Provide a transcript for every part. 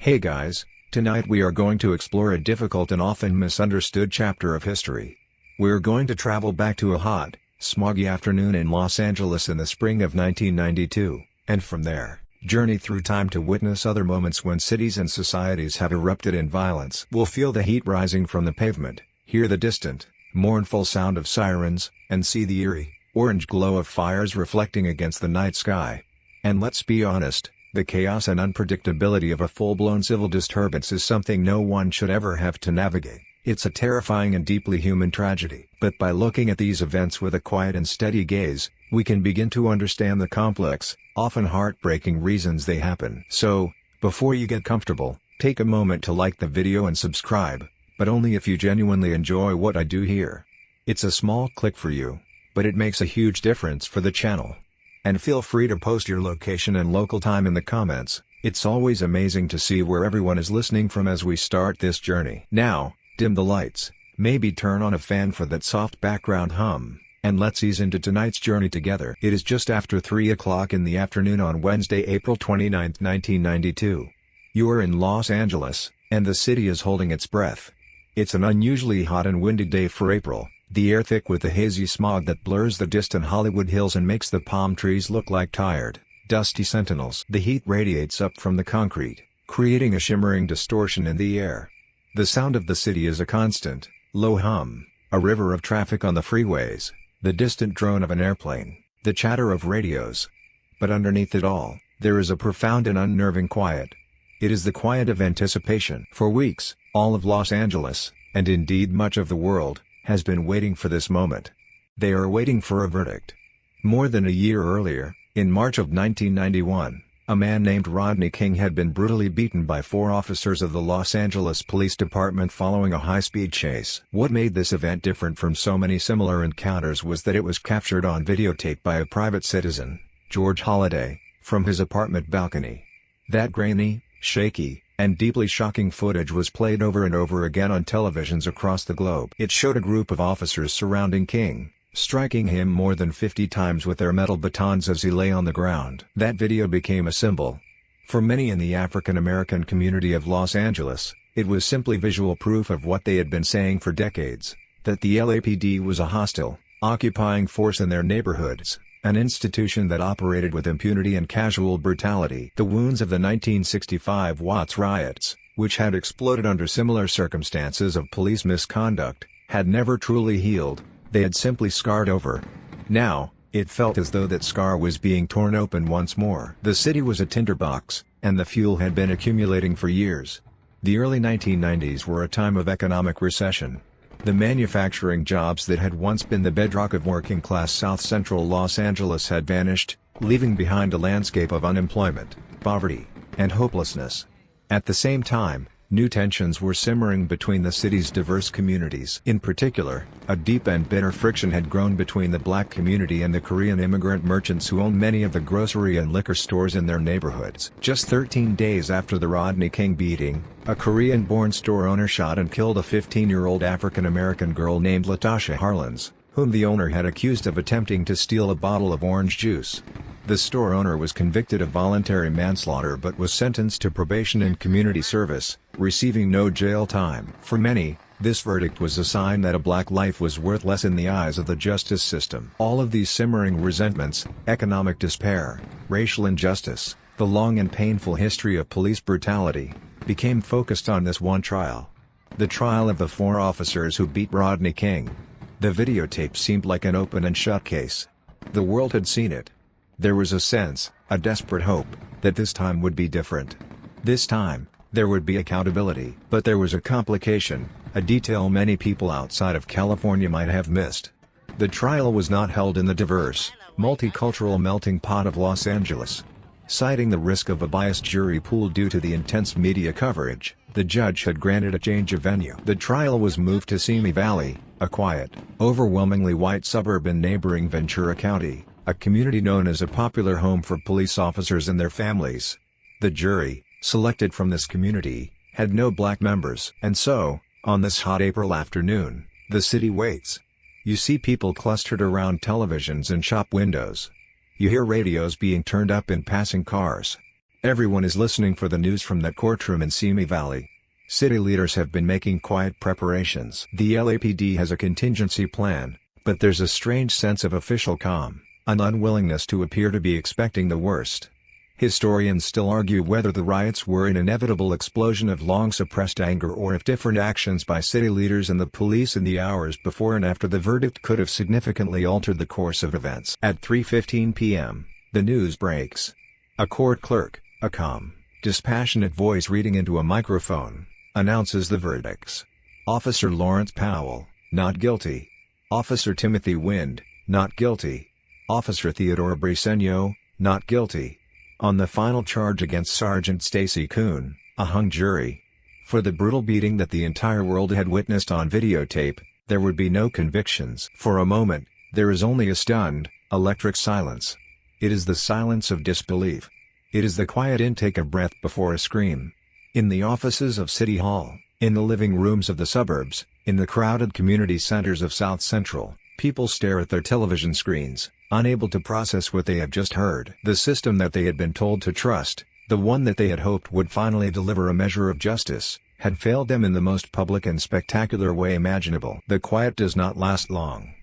Hey guys, tonight we are going to explore a difficult and often misunderstood chapter of history. We're going to travel back to a hot, smoggy afternoon in Los Angeles in the spring of 1992, and from there, journey through time to witness other moments when cities and societies have erupted in violence. We'll feel the heat rising from the pavement, hear the distant, mournful sound of sirens, and see the eerie, orange glow of fires reflecting against the night sky. And let's be honest, the chaos and unpredictability of a full-blown civil disturbance is something no one should ever have to navigate. It's a terrifying and deeply human tragedy. But by looking at these events with a quiet and steady gaze, we can begin to understand the complex, often heartbreaking reasons they happen. So, before you get comfortable, take a moment to like the video and subscribe, but only if you genuinely enjoy what I do here. It's a small click for you, but it makes a huge difference for the channel. And feel free to post your location and local time in the comments. It's always amazing to see where everyone is listening from as we start this journey. Now, dim the lights, maybe turn on a fan for that soft background hum, and let's ease into tonight's journey together. It is just after 3 o'clock in the afternoon on Wednesday, April 29, 1992. You are in Los Angeles, and the city is holding its breath. It's an unusually hot and windy day for April. The air thick with the hazy smog that blurs the distant Hollywood hills and makes the palm trees look like tired, dusty sentinels. The heat radiates up from the concrete, creating a shimmering distortion in the air. The sound of the city is a constant, low hum, a river of traffic on the freeways, the distant drone of an airplane, the chatter of radios. But underneath it all, there is a profound and unnerving quiet. It is the quiet of anticipation. For weeks, all of Los Angeles, and indeed much of the world, has been waiting for this moment. They are waiting for a verdict. More than a year earlier, in March of 1991, a man named Rodney King had been brutally beaten by 4 officers of the Los Angeles Police Department following a high-speed chase. What made this event different from so many similar encounters was that it was captured on videotape by a private citizen, George Holliday, from his apartment balcony. That grainy, shaky, and deeply shocking footage was played over and over again on televisions across the globe. It showed a group of officers surrounding King, striking him more than 50 times with their metal batons as he lay on the ground. That video became a symbol. For many in the African American community of Los Angeles, it was simply visual proof of what they had been saying for decades, that the LAPD was a hostile, occupying force in their neighborhoods, an institution that operated with impunity and casual brutality. The wounds of the 1965 Watts riots, which had exploded under similar circumstances of police misconduct, had never truly healed. They had simply scarred over. Now, it felt as though that scar was being torn open once more. The city was a tinderbox, and the fuel had been accumulating for years. The early 1990s were a time of economic recession. The manufacturing jobs that had once been the bedrock of working-class South Central Los Angeles had vanished, leaving behind a landscape of unemployment, poverty, and hopelessness. At the same time, new tensions were simmering between the city's diverse communities. In particular, a deep and bitter friction had grown between the black community and the Korean immigrant merchants who owned many of the grocery and liquor stores in their neighborhoods. Just 13 days after the Rodney King beating, a Korean-born store owner shot and killed a 15-year-old African-American girl named Latasha Harlins, whom the owner had accused of attempting to steal a bottle of orange juice. The store owner was convicted of voluntary manslaughter but was sentenced to probation and community service, receiving no jail time. For many, this verdict was a sign that a black life was worth less in the eyes of the justice system. All of these simmering resentments, economic despair, racial injustice, the long and painful history of police brutality, became focused on this one trial. The trial of the 4 officers who beat Rodney King. The videotape seemed like an open and shut case. The world had seen it. There was a sense, a desperate hope, that this time would be different. This time, there would be accountability. But there was a complication, a detail many people outside of California might have missed. The trial was not held in the diverse, multicultural melting pot of Los Angeles. Citing the risk of a biased jury pool due to the intense media coverage, the judge had granted a change of venue. The trial was moved to Simi Valley, a quiet, overwhelmingly white suburb in neighboring Ventura County, a community known as a popular home for police officers and their families. The jury, selected from this community, had no black members. And so, on this hot April afternoon, the city waits. You see people clustered around televisions and shop windows. You hear radios being turned up in passing cars. Everyone is listening for the news from that courtroom in Simi Valley. City leaders have been making quiet preparations. The LAPD has a contingency plan, but there's a strange sense of official calm, an unwillingness to appear to be expecting the worst. Historians still argue whether the riots were an inevitable explosion of long-suppressed anger or if different actions by city leaders and the police in the hours before and after the verdict could have significantly altered the course of events. At 3:15 p.m., the news breaks. A court clerk, a calm, dispassionate voice reading into a microphone, announces the verdicts. Officer Lawrence Powell, not guilty. Officer Timothy Wind, not guilty. Officer Theodore Briceño, not guilty. On the final charge against Sergeant Stacy Kuhn, a hung jury. For the brutal beating that the entire world had witnessed on videotape, there would be no convictions. For a moment, there is only a stunned, electric silence. It is the silence of disbelief. It is the quiet intake of breath before a scream. In the offices of City Hall, in the living rooms of the suburbs, in the crowded community centers of South Central, people stare at their television screens, unable to process what they have just heard. The system that they had been told to trust, the one that they had hoped would finally deliver a measure of justice, had failed them in the most public and spectacular way imaginable. The quiet does not last long.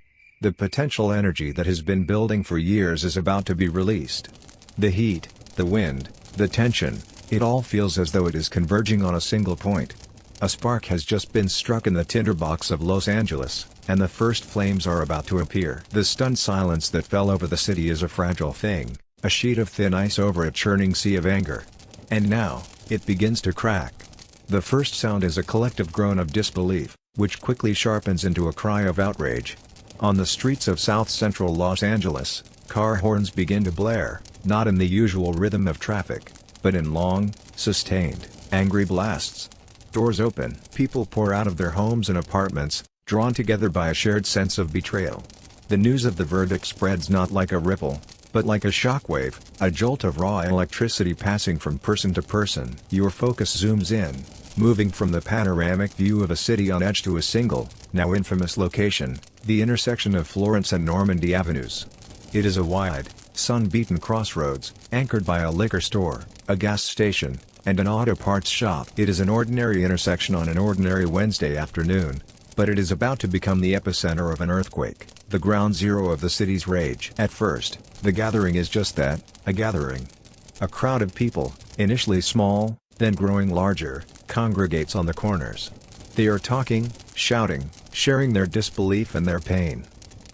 The potential energy that has been building for years is about to be released. The heat, the wind, the tension, it all feels as though it is converging on a single point. A spark has just been struck in the tinderbox of Los Angeles, and the first flames are about to appear. The stunned silence that fell over the city is a fragile thing, a sheet of thin ice over a churning sea of anger. And now, it begins to crack. The first sound is a collective groan of disbelief, which quickly sharpens into a cry of outrage. On the streets of South Central Los Angeles, car horns begin to blare, not in the usual rhythm of traffic, but in long, sustained, angry blasts. Doors open, people pour out of their homes and apartments, drawn together by a shared sense of betrayal. The news of the verdict spreads not like a ripple, but like a shockwave, a jolt of raw electricity passing from person to person. Your focus zooms in, moving from the panoramic view of a city on edge to a single, now infamous location, the intersection of Florence and Normandy Avenues. It is a wide, sun-beaten crossroads, anchored by a liquor store, a gas station, and an auto parts shop. It is an ordinary intersection on an ordinary Wednesday afternoon, but it is about to become the epicenter of an earthquake, the ground zero of the city's rage. At first, the gathering is just that, a gathering. A crowd of people, initially small, then growing larger, congregates on the corners. They are talking, shouting, sharing their disbelief and their pain.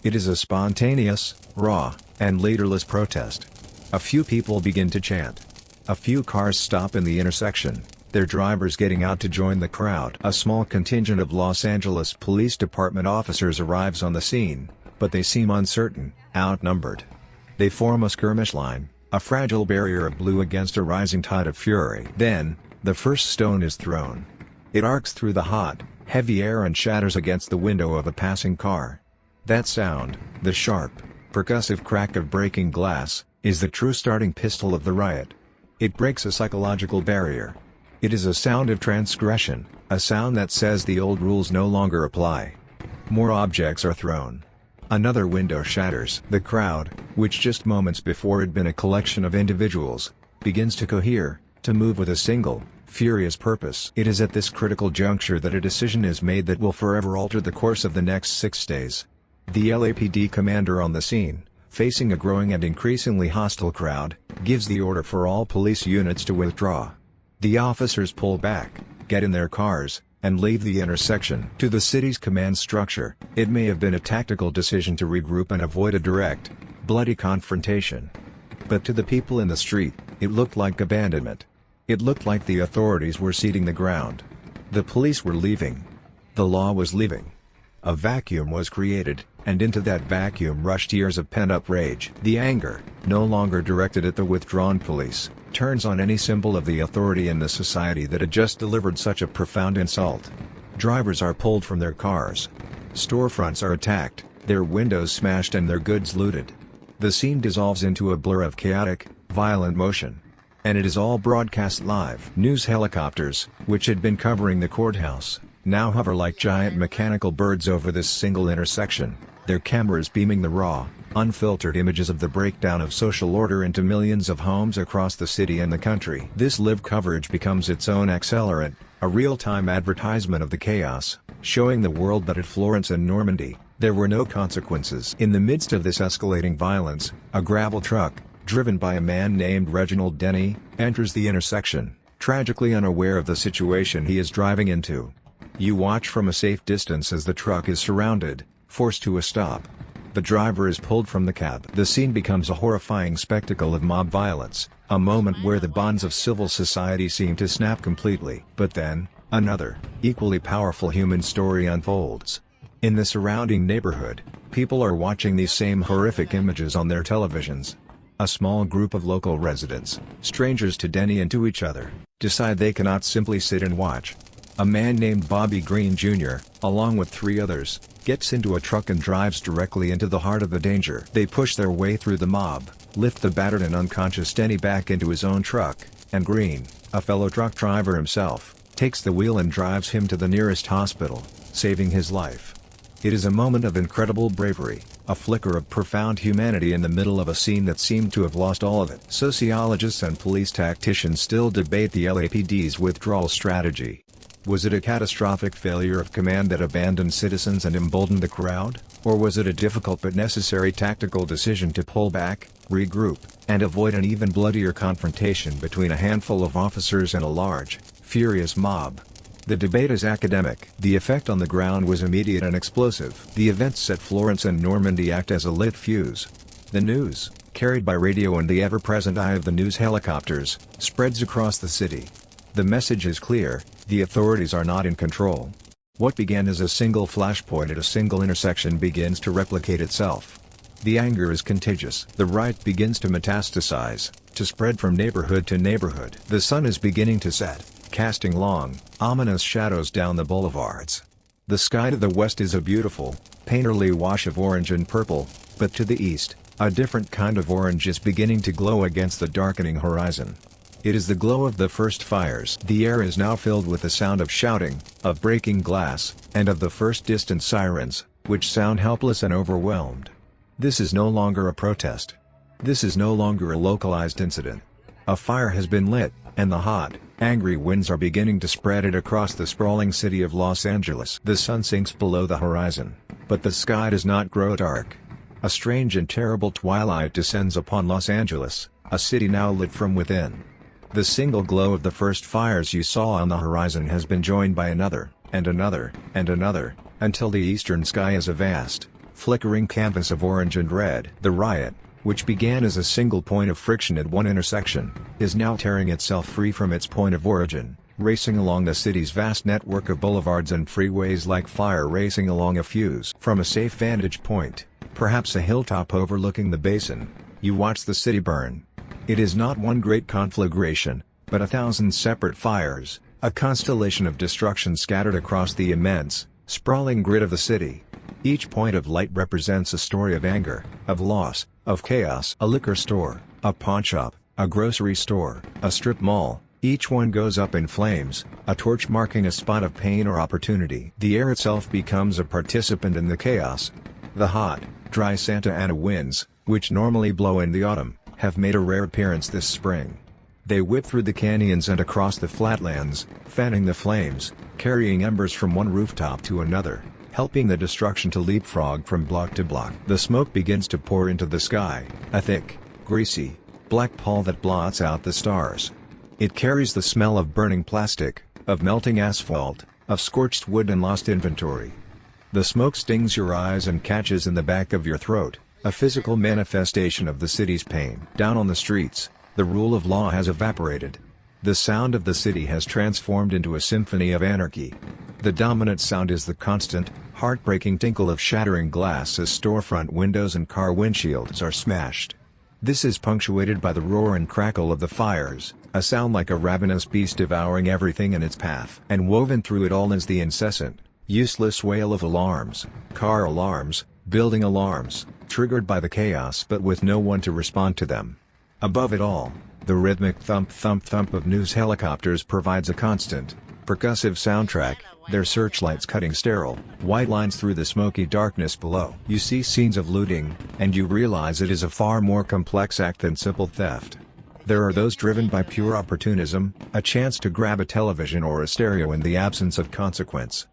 It is a spontaneous, raw, and leaderless protest. A few people begin to chant. A few cars stop in the intersection, their drivers getting out to join the crowd. A small contingent of Los Angeles Police Department officers arrives on the scene, but they seem uncertain, outnumbered. They form a skirmish line, a fragile barrier of blue against a rising tide of fury. Then, the first stone is thrown. It arcs through the hot, heavy air and shatters against the window of a passing car. That sound, the sharp, percussive crack of breaking glass, is the true starting pistol of the riot. It breaks a psychological barrier. It is a sound of transgression, a sound that says the old rules no longer apply. More objects are thrown. Another window shatters. The crowd, which just moments before had been a collection of individuals, begins to cohere, to move with a single, furious purpose. It is at this critical juncture that a decision is made that will forever alter the course of the next 6 days. The LAPD commander on the scene, facing a growing and increasingly hostile crowd, gives the order for all police units to withdraw. The officers pull back, get in their cars, and leave the intersection. To the city's command structure, it may have been a tactical decision to regroup and avoid a direct, bloody confrontation. But to the people in the street, it looked like abandonment. It looked like the authorities were ceding the ground. The police were leaving. The law was leaving. A vacuum was created, and into that vacuum rushed years of pent-up rage. The anger, no longer directed at the withdrawn police, turns on any symbol of the authority in the society that had just delivered such a profound insult. Drivers are pulled from their cars. Storefronts are attacked, their windows smashed and their goods looted. The scene dissolves into a blur of chaotic, violent motion. And it is all broadcast live. News helicopters, which had been covering the courthouse, now hover like giant mechanical birds over this single intersection, their cameras beaming the raw, unfiltered images of the breakdown of social order into millions of homes across the city and the country. This live coverage becomes its own accelerant, a real-time advertisement of the chaos, showing the world that at Florence and Normandy, there were no consequences. In the midst of this escalating violence, a gravel truck, driven by a man named Reginald Denny, enters the intersection, tragically unaware of the situation he is driving into. You watch from a safe distance as the truck is surrounded, forced to a stop. The driver is pulled from the cab. The scene becomes a horrifying spectacle of mob violence, a moment where the bonds of civil society seem to snap completely. But then, another, equally powerful human story unfolds. In the surrounding neighborhood, people are watching these same horrific images on their televisions. A small group of local residents, strangers to Denny and to each other, decide they cannot simply sit and watch. A man named Bobby Green Jr., along with 3 others, gets into a truck and drives directly into the heart of the danger. They push their way through the mob, lift the battered and unconscious Denny back into his own truck, and Green, a fellow truck driver himself, takes the wheel and drives him to the nearest hospital, saving his life. It is a moment of incredible bravery, a flicker of profound humanity in the middle of a scene that seemed to have lost all of it. Sociologists and police tacticians still debate the LAPD's withdrawal strategy. Was it a catastrophic failure of command that abandoned citizens and emboldened the crowd, or was it a difficult but necessary tactical decision to pull back, regroup, and avoid an even bloodier confrontation between a handful of officers and a large, furious mob? The debate is academic. The effect on the ground was immediate and explosive. The events at Florence and Normandy act as a lit fuse. The news, carried by radio and the ever-present eye of the news helicopters, spreads across the city. The message is clear: the authorities are not in control. What began as a single flashpoint at a single intersection begins to replicate itself. The anger is contagious. The riot begins to metastasize, to spread from neighborhood to neighborhood. The sun is beginning to set, casting long, ominous shadows down the boulevards. The sky to the west is a beautiful, painterly wash of orange and purple, but to the east, a different kind of orange is beginning to glow against the darkening horizon. It is the glow of the first fires. The air is now filled with the sound of shouting, of breaking glass, and of the first distant sirens, which sound helpless and overwhelmed. This is no longer a protest. This is no longer a localized incident. A fire has been lit, and the hot, angry winds are beginning to spread it across the sprawling city of Los Angeles. The sun sinks below the horizon, but the sky does not grow dark. A strange and terrible twilight descends upon Los Angeles, a city now lit from within. The single glow of the first fires you saw on the horizon has been joined by another, and another, and another, until the eastern sky is a vast, flickering canvas of orange and red. The riot, which began as a single point of friction at one intersection, is now tearing itself free from its point of origin, racing along the city's vast network of boulevards and freeways like fire racing along a fuse. From a safe vantage point, perhaps a hilltop overlooking the basin, you watch the city burn. It is not one great conflagration, but 1,000 separate fires, a constellation of destruction scattered across the immense, sprawling grid of the city. Each point of light represents a story of anger, of loss, of chaos. A liquor store, a pawnshop, a grocery store, a strip mall, each one goes up in flames, a torch marking a spot of pain or opportunity. The air itself becomes a participant in the chaos. The hot, dry Santa Ana winds, which normally blow in the autumn, have made a rare appearance this spring. They whip through the canyons and across the flatlands, fanning the flames, carrying embers from one rooftop to another, helping the destruction to leapfrog from block to block. The smoke begins to pour into the sky, a thick, greasy, black pall that blots out the stars. It carries the smell of burning plastic, of melting asphalt, of scorched wood and lost inventory. The smoke stings your eyes and catches in the back of your throat, a physical manifestation of the city's pain. Down on the streets, the rule of law has evaporated. The sound of the city has transformed into a symphony of anarchy. The dominant sound is the constant, heartbreaking tinkle of shattering glass as storefront windows and car windshields are smashed. This is punctuated by the roar and crackle of the fires, a sound like a ravenous beast devouring everything in its path. And woven through it all is the incessant, useless wail of alarms, car alarms, building alarms, triggered by the chaos but with no one to respond to them. Above it all, the rhythmic thump-thump-thump of news helicopters provides a constant, percussive soundtrack, their searchlights cutting sterile, white lines through the smoky darkness below. You see scenes of looting, and you realize it is a far more complex act than simple theft. There are those driven by pure opportunism, a chance to grab a television or a stereo in the absence of consequence.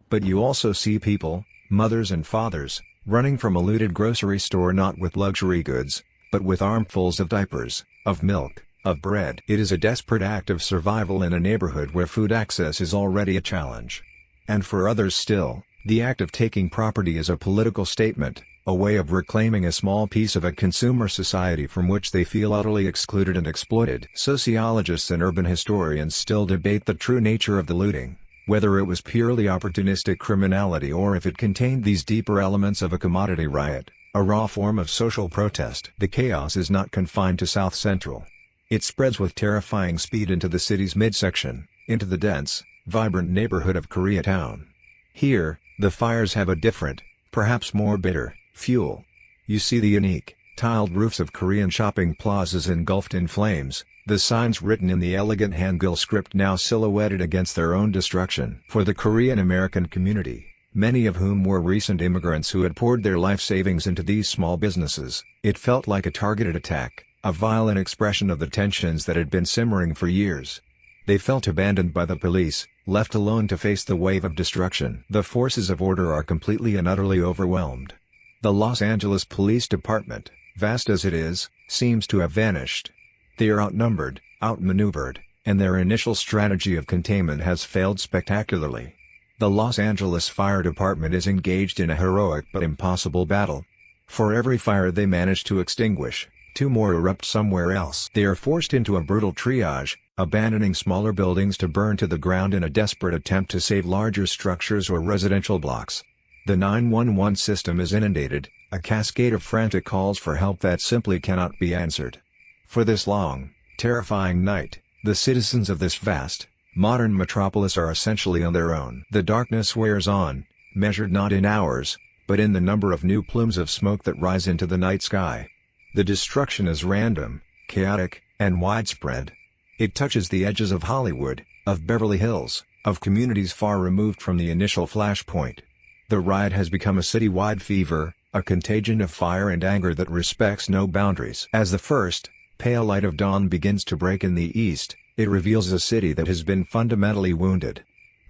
But you also see people, mothers and fathers, running from a looted grocery store not with luxury goods, but with armfuls of diapers, of milk, of bread. It is a desperate act of survival in a neighborhood where food access is already a challenge. And for others still, the act of taking property is a political statement, a way of reclaiming a small piece of a consumer society from which they feel utterly excluded and exploited. Sociologists and urban historians still debate the true nature of the looting, whether it was purely opportunistic criminality or if it contained these deeper elements of a commodity riot, a raw form of social protest. The chaos is not confined to South Central. It spreads with terrifying speed into the city's midsection, into the dense, vibrant neighborhood of Koreatown. Here, the fires have a different, perhaps more bitter, fuel. You see the unique, tiled roofs of Korean shopping plazas engulfed in flames, the signs written in the elegant Hangul script now silhouetted against their own destruction. For the Korean American community, many of whom were recent immigrants who had poured their life savings into these small businesses, it felt like a targeted attack, a violent expression of the tensions that had been simmering for years. They felt abandoned by the police, left alone to face the wave of destruction. The forces of order are completely and utterly overwhelmed. The Los Angeles Police Department, vast as it is, seems to have vanished. They are outnumbered, outmaneuvered, and their initial strategy of containment has failed spectacularly. The Los Angeles Fire Department is engaged in a heroic but impossible battle. For every fire they manage to extinguish, 2 more erupt somewhere else. They are forced into a brutal triage, abandoning smaller buildings to burn to the ground in a desperate attempt to save larger structures or residential blocks. The 911 system is inundated, a cascade of frantic calls for help that simply cannot be answered. For this long, terrifying night, the citizens of this vast, modern metropolis are essentially on their own. The darkness wears on, measured not in hours, but in the number of new plumes of smoke that rise into the night sky. The destruction is random, chaotic, and widespread. It touches the edges of Hollywood, of Beverly Hills, of communities far removed from the initial flashpoint. The riot has become a city-wide fever, a contagion of fire and anger that respects no boundaries. As the first, pale light of dawn begins to break in the east, it reveals a city that has been fundamentally wounded.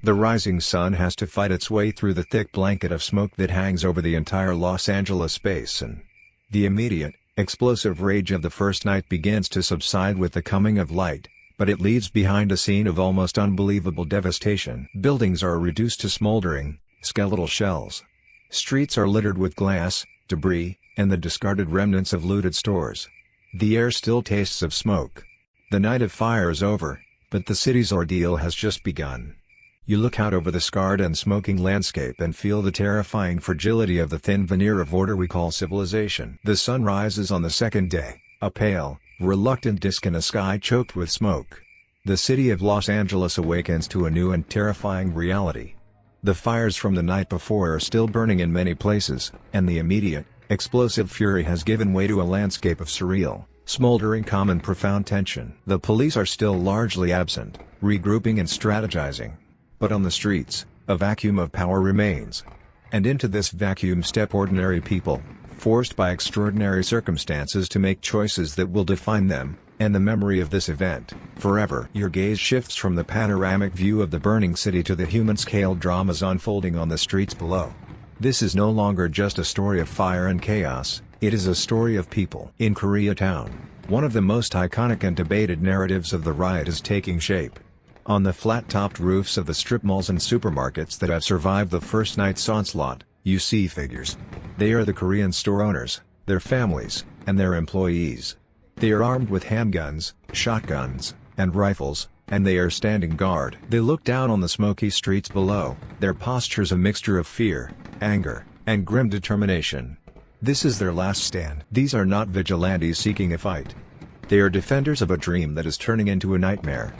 The rising sun has to fight its way through the thick blanket of smoke that hangs over the entire Los Angeles basin. The immediate, explosive rage of the first night begins to subside with the coming of light, but it leaves behind a scene of almost unbelievable devastation. Buildings are reduced to smoldering, skeletal shells. Streets are littered with glass, debris, and the discarded remnants of looted stores. The air still tastes of smoke. The night of fire is over, but the city's ordeal has just begun. You look out over the scarred and smoking landscape and feel the terrifying fragility of the thin veneer of order we call civilization. The sun rises on the second day, a pale, reluctant disk in a sky choked with smoke. The city of Los Angeles awakens to a new and terrifying reality. The fires from the night before are still burning in many places, and the immediate, explosive fury has given way to a landscape of surreal, smoldering calm and profound tension. The police are still largely absent, regrouping and strategizing. But on the streets, a vacuum of power remains. And into this vacuum step ordinary people, forced by extraordinary circumstances to make choices that will define them, and the memory of this event, forever. Your gaze shifts from the panoramic view of the burning city to the human-scale dramas unfolding on the streets below. This is no longer just a story of fire and chaos, it is a story of people. In Koreatown, one of the most iconic and debated narratives of the riot is taking shape. On the flat-topped roofs of the strip malls and supermarkets that have survived the first night's onslaught, you see figures. They are the Korean store owners, their families, and their employees. They are armed with handguns, shotguns, and rifles, and they are standing guard. They look down on the smoky streets below, their postures a mixture of fear, anger, and grim determination. This is their last stand. These are not vigilantes seeking a fight. They are defenders of a dream that is turning into a nightmare.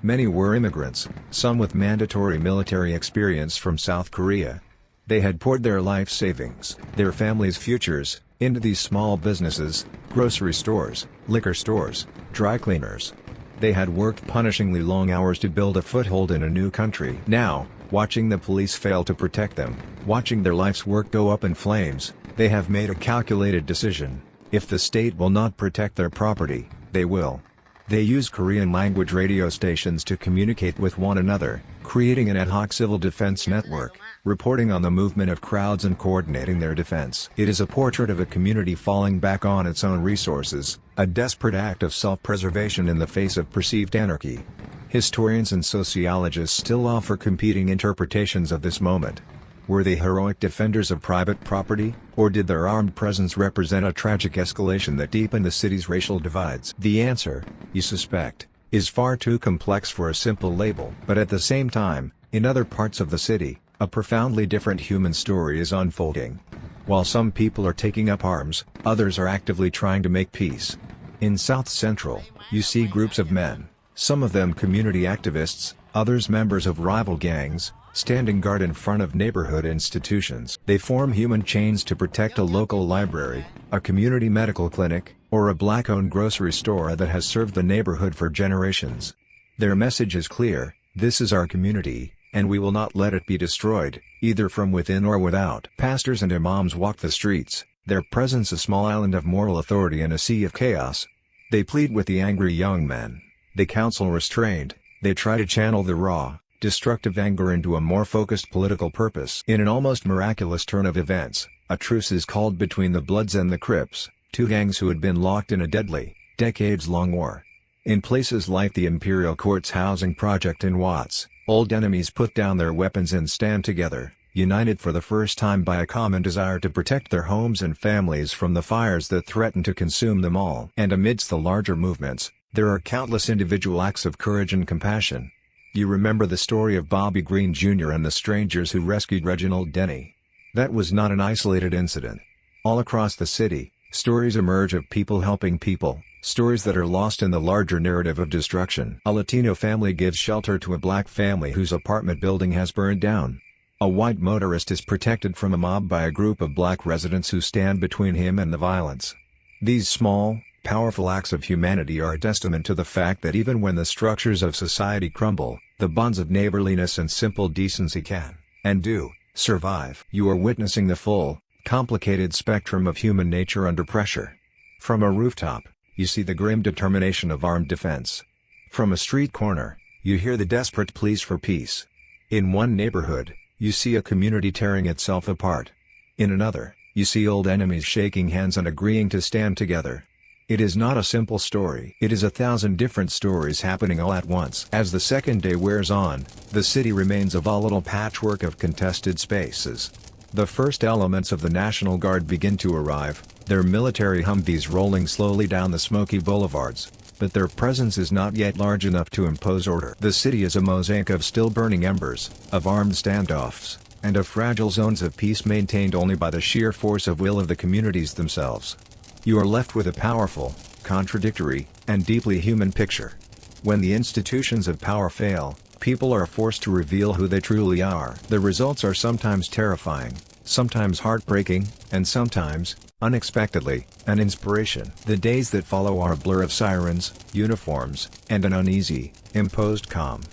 Many were immigrants, some with mandatory military experience from South Korea. They had poured their life savings, their families' futures, into these small businesses, grocery stores, liquor stores, dry cleaners. They had worked punishingly long hours to build a foothold in a new country. Now, watching the police fail to protect them, watching their life's work go up in flames, they have made a calculated decision. If the state will not protect their property, they will. They use Korean-language radio stations to communicate with one another, creating an ad hoc civil defense network, reporting on the movement of crowds and coordinating their defense. It is a portrait of a community falling back on its own resources, a desperate act of self-preservation in the face of perceived anarchy. Historians and sociologists still offer competing interpretations of this moment. Were they heroic defenders of private property, or did their armed presence represent a tragic escalation that deepened the city's racial divides? The answer, you suspect, is far too complex for a simple label. But at the same time, in other parts of the city, a profoundly different human story is unfolding. While some people are taking up arms, others are actively trying to make peace. In South Central, you see groups of men, some of them community activists, others members of rival gangs, standing guard in front of neighborhood institutions. They form human chains to protect a local library, a community medical clinic, or a black-owned grocery store that has served the neighborhood for generations. Their message is clear: this is our community, and we will not let it be destroyed, either from within or without. Pastors and imams walk the streets, their presence a small island of moral authority in a sea of chaos. They plead with the angry young men. They counsel restraint. They try to channel the raw, destructive anger into a more focused political purpose. In an almost miraculous turn of events, a truce is called between the Bloods and the Crips, two gangs who had been locked in a deadly, decades-long war. In places like the Imperial Courts housing project in Watts, old enemies put down their weapons and stand together, united for the first time by a common desire to protect their homes and families from the fires that threaten to consume them all. And amidst the larger movements, there are countless individual acts of courage and compassion. You remember the story of Bobby Green Jr. and the strangers who rescued Reginald Denny. That was not an isolated incident. All across the city, stories emerge of people helping people, stories that are lost in the larger narrative of destruction. A Latino family gives shelter to a black family whose apartment building has burned down. A white motorist is protected from a mob by a group of black residents who stand between him and the violence. These small, powerful acts of humanity are a testament to the fact that even when the structures of society crumble, the bonds of neighborliness and simple decency can, and do, survive. You are witnessing the full, complicated spectrum of human nature under pressure. From a rooftop, you see the grim determination of armed defense. From a street corner, you hear the desperate pleas for peace. In one neighborhood, you see a community tearing itself apart. In another, you see old enemies shaking hands and agreeing to stand together. It is not a simple story. It is 1,000 different stories happening all at once. As the second day wears on, the city remains a volatile patchwork of contested spaces. The first elements of the National Guard begin to arrive, their military Humvees rolling slowly down the smoky boulevards, but their presence is not yet large enough to impose order. The city is a mosaic of still burning embers, of armed standoffs, and of fragile zones of peace maintained only by the sheer force of will of the communities themselves. You are left with a powerful, contradictory, and deeply human picture. When the institutions of power fail, people are forced to reveal who they truly are. The results are sometimes terrifying, sometimes heartbreaking, and sometimes, unexpectedly, an inspiration. The days that follow are a blur of sirens, uniforms, and an uneasy, imposed calm.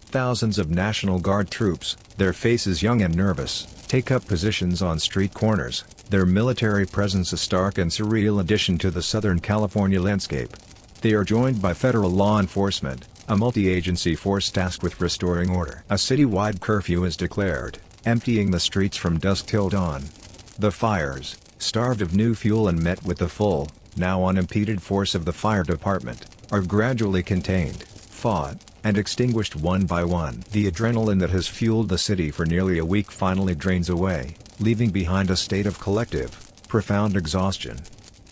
Thousands of National Guard troops, their faces young and nervous, take up positions on street corners, their military presence a stark and surreal addition to the Southern California landscape. They are joined by federal law enforcement, a multi-agency force tasked with restoring order. A citywide curfew is declared, emptying the streets from dusk till dawn. The fires, starved of new fuel and met with the full, now unimpeded force of the fire department, are gradually contained, fought, and extinguished one by one. The adrenaline that has fueled the city for nearly a week finally drains away, leaving behind a state of collective, profound exhaustion.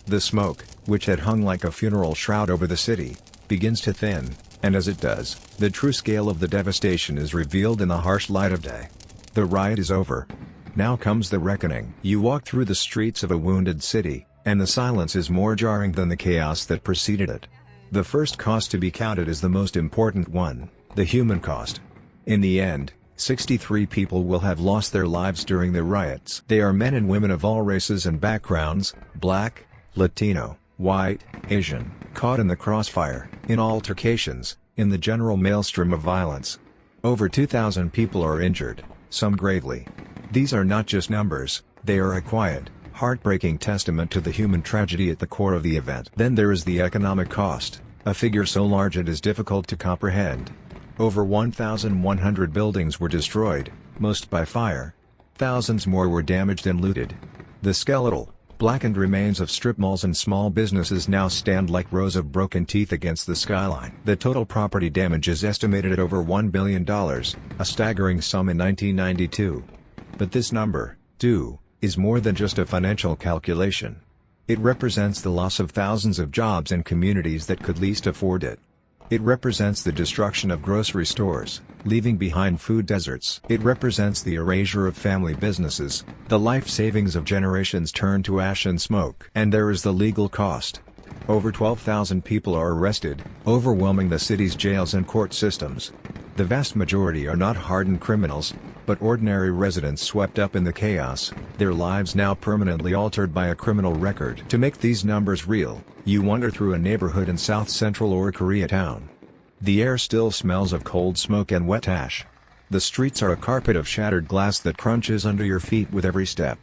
The smoke, which had hung like a funeral shroud over the city, begins to thin, and as it does, the true scale of the devastation is revealed in the harsh light of day. The riot is over. Now comes the reckoning. You walk through the streets of a wounded city, and the silence is more jarring than the chaos that preceded it. The first cost to be counted is the most important one, the human cost. In the end, 63 people will have lost their lives during the riots. They are men and women of all races and backgrounds, Black, Latino, white, Asian, caught in the crossfire, in altercations, in the general maelstrom of violence. Over 2,000 people are injured, some gravely. These are not just numbers, they are a quiet, heartbreaking testament to the human tragedy at the core of the event. Then there is the economic cost, a figure so large it is difficult to comprehend. Over 1,100 buildings were destroyed, most by fire. Thousands more were damaged and looted. The skeletal, blackened remains of strip malls and small businesses now stand like rows of broken teeth against the skyline. The total property damage is estimated at over $1 billion, a staggering sum in 1992. But this number, too, is more than just a financial calculation. It represents the loss of thousands of jobs in communities that could least afford it. It represents the destruction of grocery stores, leaving behind food deserts. It represents the erasure of family businesses, the life savings of generations turned to ash and smoke. And there is the legal cost. Over 12,000 people are arrested, overwhelming the city's jails and court systems. The vast majority are not hardened criminals, but ordinary residents swept up in the chaos, their lives now permanently altered by a criminal record. To make these numbers real, you wander through a neighborhood in South Central or Koreatown. The air still smells of cold smoke and wet ash. The streets are a carpet of shattered glass that crunches under your feet with every step.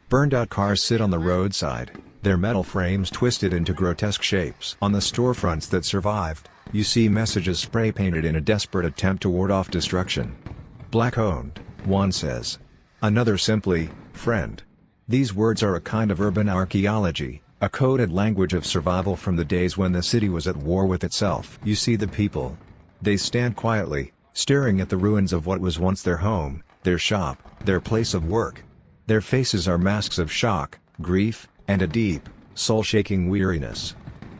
Burned-out cars sit on the roadside, their metal frames twisted into grotesque shapes. On the storefronts that survived, you see messages spray-painted in a desperate attempt to ward off destruction. Black-owned, one says. Another simply, friend. These words are a kind of urban archaeology, a coded language of survival from the days when the city was at war with itself. You see the people. They stand quietly, staring at the ruins of what was once their home, their shop, their place of work. Their faces are masks of shock, grief, and a deep, soul-shaking weariness.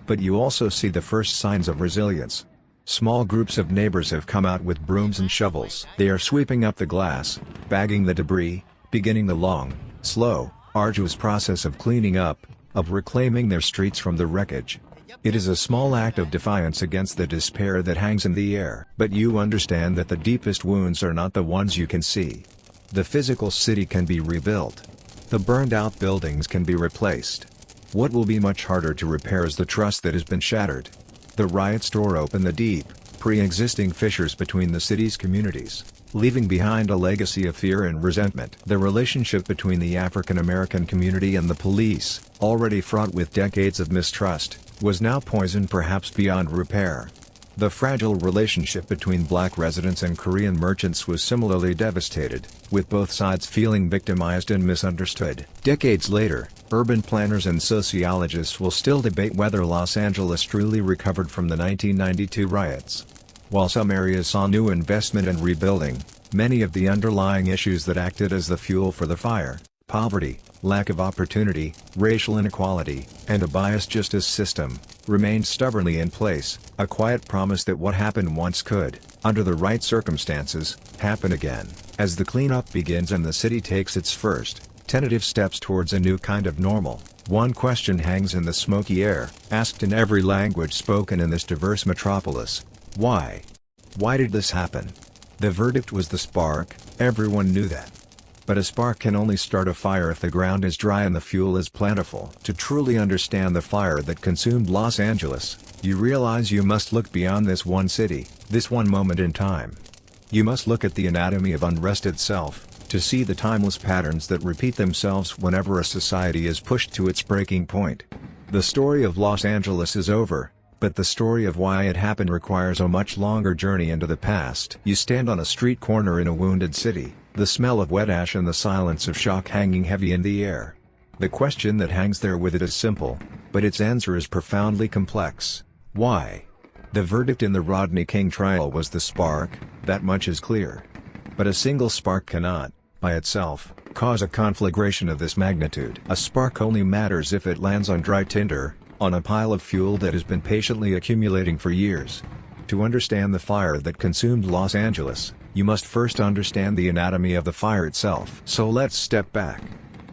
But you also see the first signs of resilience. Small groups of neighbors have come out with brooms and shovels. They are sweeping up the glass, bagging the debris, beginning the long, slow, arduous process of cleaning up, of reclaiming their streets from the wreckage. It is a small act of defiance against the despair that hangs in the air. But you understand that the deepest wounds are not the ones you can see. The physical city can be rebuilt. The burned-out buildings can be replaced. What will be much harder to repair is the trust that has been shattered. The riots tore open the deep, pre-existing fissures between the city's communities, leaving behind a legacy of fear and resentment. The relationship between the African American community and the police, already fraught with decades of mistrust, was now poisoned perhaps beyond repair. The fragile relationship between black residents and Korean merchants was similarly devastated, with both sides feeling victimized and misunderstood. Decades later, urban planners and sociologists will still debate whether Los Angeles truly recovered from the 1992 riots. While some areas saw new investment and rebuilding, many of the underlying issues that acted as the fuel for the fire, poverty, lack of opportunity, racial inequality, and a biased justice system, remained stubbornly in place, a quiet promise that what happened once could, under the right circumstances, happen again. As the cleanup begins and the city takes its first, tentative steps towards a new kind of normal, one question hangs in the smoky air, asked in every language spoken in this diverse metropolis: why? Why did this happen? The verdict was the spark, everyone knew that. But a spark can only start a fire if the ground is dry and the fuel is plentiful. To truly understand the fire that consumed Los Angeles, you realize you must look beyond this one city, this one moment in time. You must look at the anatomy of unrest itself, to see the timeless patterns that repeat themselves whenever a society is pushed to its breaking point. The story of Los Angeles is over, but the story of why it happened requires a much longer journey into the past. You stand on a street corner in a wounded city, the smell of wet ash and the silence of shock hanging heavy in the air. The question that hangs there with it is simple, but its answer is profoundly complex. Why? The verdict in the Rodney King trial was the spark, that much is clear. But a single spark cannot, by itself, cause a conflagration of this magnitude. A spark only matters if it lands on dry tinder, on a pile of fuel that has been patiently accumulating for years. To understand the fire that consumed Los Angeles, you must first understand the anatomy of the fire itself. So let's step back.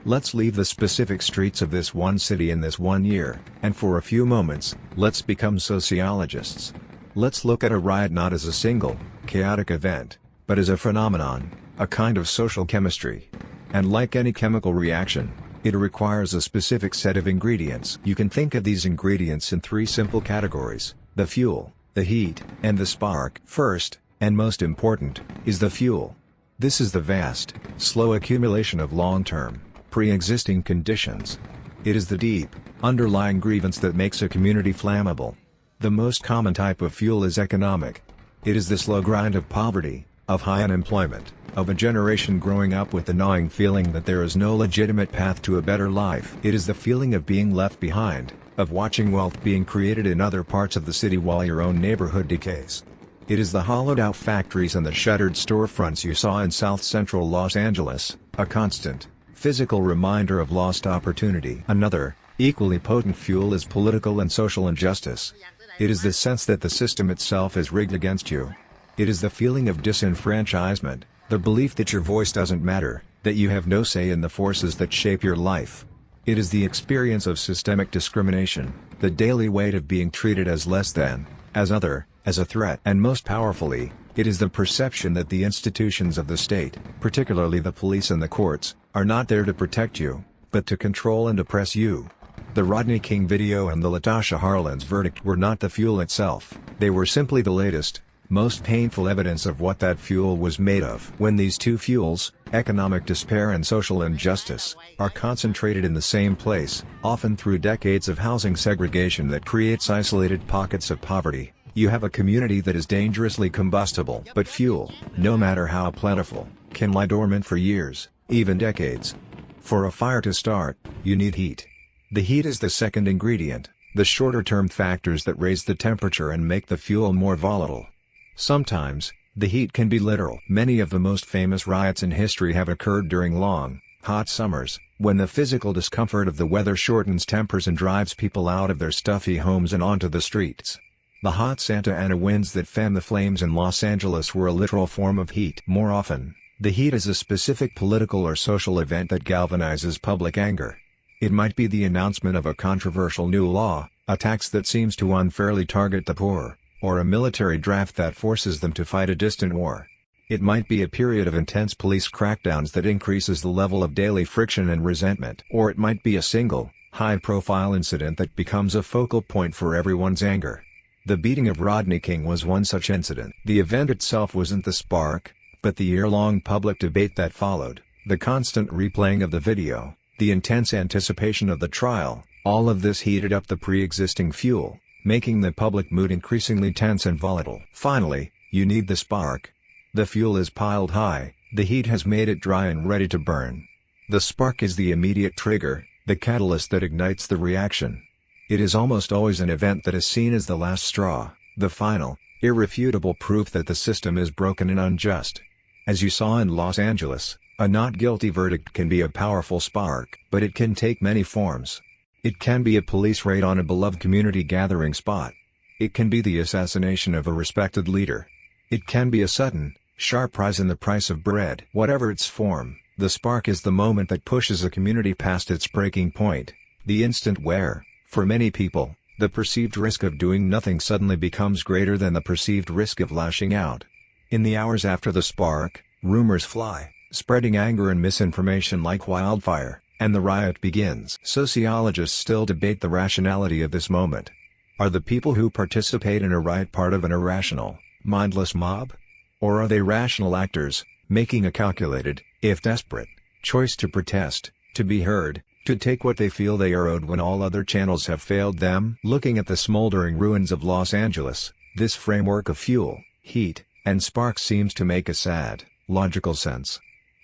Let's leave the specific streets of this one city in this one year, and for a few moments, let's become sociologists. Let's look at a riot not as a single, chaotic event, but as a phenomenon, a kind of social chemistry. And like any chemical reaction, It requires a specific set of ingredients. You can think of these ingredients in three simple categories: the fuel, the heat, and the spark. First, and most important, is the fuel. This is the vast, slow accumulation of long-term, pre-existing conditions. It is the deep, underlying grievance that makes a community flammable. The most common type of fuel is economic. It is the slow grind of poverty, of high unemployment, of a generation growing up with the gnawing feeling that there is no legitimate path to a better life. It is the feeling of being left behind, of watching wealth being created in other parts of the city while your own neighborhood decays. It is the hollowed-out factories and the shuttered storefronts you saw in South Central Los Angeles, a constant, physical reminder of lost opportunity. Another, equally potent fuel is political and social injustice. It is the sense that the system itself is rigged against you. It is the feeling of disenfranchisement, the belief that your voice doesn't matter, that you have no say in the forces that shape your life. It is the experience of systemic discrimination, the daily weight of being treated as less than, as other, as a threat. And most powerfully, it is the perception that the institutions of the state, particularly the police and the courts, are not there to protect you, but to control and oppress you. The Rodney King video and the Latasha Harlins verdict were not the fuel itself, they were simply the latest, most painful evidence of what that fuel was made of. When these two fuels, economic despair and social injustice, are concentrated in the same place, often through decades of housing segregation that creates isolated pockets of poverty, you have a community that is dangerously combustible. But fuel, no matter how plentiful, can lie dormant for years, even decades. For a fire to start, you need heat. The heat is the second ingredient, the shorter-term factors that raise the temperature and make the fuel more volatile. Sometimes, the heat can be literal. Many of the most famous riots in history have occurred during long, hot summers, when the physical discomfort of the weather shortens tempers and drives people out of their stuffy homes and onto the streets. The hot Santa Ana winds that fan the flames in Los Angeles were a literal form of heat. More often, the heat is a specific political or social event that galvanizes public anger. It might be the announcement of a controversial new law, a tax that seems to unfairly target the poor, or a military draft that forces them to fight a distant war. It might be a period of intense police crackdowns that increases the level of daily friction and resentment. Or it might be a single, high-profile incident that becomes a focal point for everyone's anger. The beating of Rodney King was one such incident. The event itself wasn't the spark, but the year-long public debate that followed, the constant replaying of the video, the intense anticipation of the trial, all of this heated up the pre-existing fuel, making the public mood increasingly tense and volatile. Finally, you need the spark. The fuel is piled high, the heat has made it dry and ready to burn. The spark is the immediate trigger, the catalyst that ignites the reaction. It is almost always an event that is seen as the last straw, the final, irrefutable proof that the system is broken and unjust. As you saw in Los Angeles, a not guilty verdict can be a powerful spark, but it can take many forms. It can be a police raid on a beloved community gathering spot. It can be the assassination of a respected leader. It can be a sudden, sharp rise in the price of bread. Whatever its form, the spark is the moment that pushes a community past its breaking point, the instant where, for many people, the perceived risk of doing nothing suddenly becomes greater than the perceived risk of lashing out. In the hours after the spark, rumors fly, spreading anger and misinformation like wildfire, and the riot begins. Sociologists still debate the rationality of this moment. Are the people who participate in a riot part of an irrational, mindless mob? Or are they rational actors, making a calculated, if desperate, choice to protest, to be heard, to take what they feel they are owed when all other channels have failed them? Looking at the smoldering ruins of Los Angeles, this framework of fuel, heat, and spark seems to make a sad, logical sense.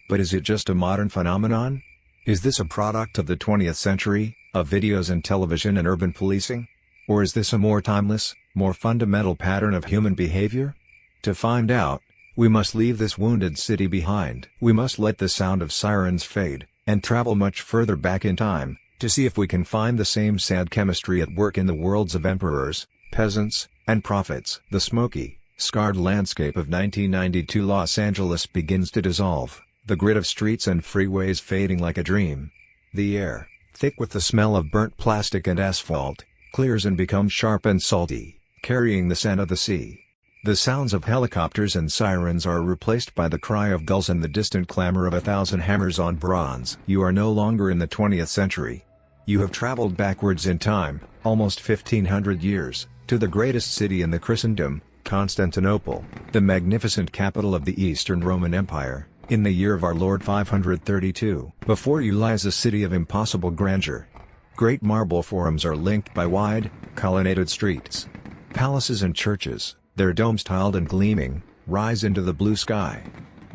But is it just a modern phenomenon? Is this a product of the 20th century, of videos and television and urban policing? Or is this a more timeless, more fundamental pattern of human behavior? To find out, we must leave this wounded city behind. We must let the sound of sirens fade, and travel much further back in time, to see if we can find the same sad chemistry at work in the worlds of emperors, peasants, and prophets. The smoky, scarred landscape of 1992 Los Angeles begins to dissolve, the grid of streets and freeways fading like a dream. The air, thick with the smell of burnt plastic and asphalt, clears and becomes sharp and salty, carrying the scent of the sea. The sounds of helicopters and sirens are replaced by the cry of gulls and the distant clamor of 1,000 hammers on bronze. You are no longer in the 20th century. You have traveled backwards in time, almost 1500 years, to the greatest city in the Christendom, Constantinople, the magnificent capital of the Eastern Roman Empire, in the year of our Lord 532. Before you lies a city of impossible grandeur. Great marble forums are linked by wide, colonnaded streets. Palaces and churches, their domes tiled and gleaming, rise into the blue sky.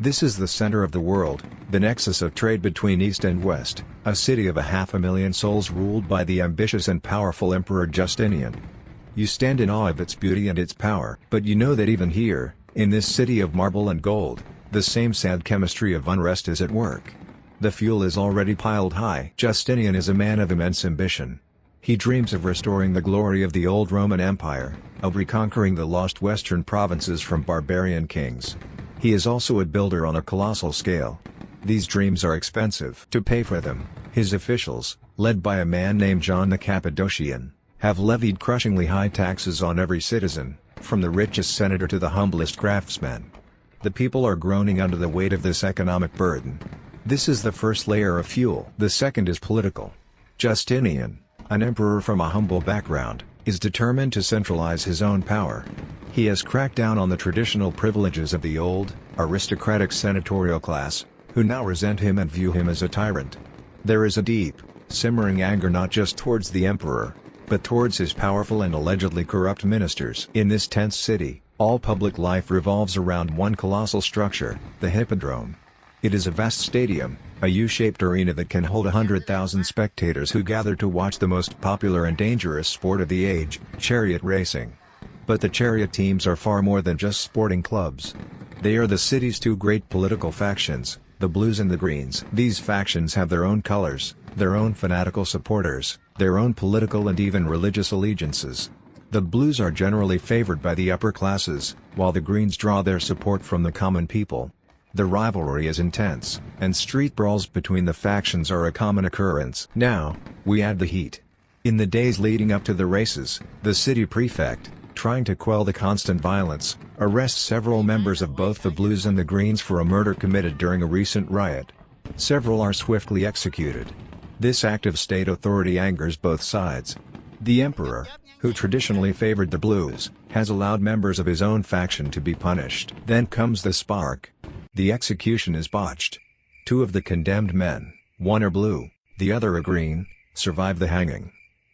This is the center of the world, the nexus of trade between East and West, a city of 500,000 souls ruled by the ambitious and powerful Emperor Justinian. You stand in awe of its beauty and its power. But you know that even here, in this city of marble and gold, the same sad chemistry of unrest is at work. The fuel is already piled high. Justinian is a man of immense ambition. He dreams of restoring the glory of the old Roman Empire, of reconquering the lost western provinces from barbarian kings. He is also a builder on a colossal scale. These dreams are expensive. To pay for them, his officials, led by a man named John the Cappadocian, have levied crushingly high taxes on every citizen, from the richest senator to the humblest craftsman. The people are groaning under the weight of this economic burden. This is the first layer of fuel. The second is political. Justinian, an emperor from a humble background, is determined to centralize his own power. He has cracked down on the traditional privileges of the old, aristocratic senatorial class, who now resent him and view him as a tyrant. There is a deep, simmering anger not just towards the emperor, but towards his powerful and allegedly corrupt ministers. In this tense city, all public life revolves around one colossal structure, the Hippodrome. It is a vast stadium, a U-shaped arena that can hold 100,000 spectators who gather to watch the most popular and dangerous sport of the age, chariot racing. But the chariot teams are far more than just sporting clubs. They are the city's two great political factions, the Blues and the Greens. These factions have their own colors, their own fanatical supporters, their own political and even religious allegiances. The Blues are generally favored by the upper classes, while the Greens draw their support from the common people. The rivalry is intense, and street brawls between the factions are a common occurrence. Now, we add the heat. In the days leading up to the races, the city prefect, trying to quell the constant violence, arrests several members of both the Blues and the Greens for a murder committed during a recent riot. Several are swiftly executed. This act of state authority angers both sides. The emperor, who traditionally favored the Blues, has allowed members of his own faction to be punished. Then comes the spark. The execution is botched. Two of the condemned men, one a blue, the other a green, survive the hanging.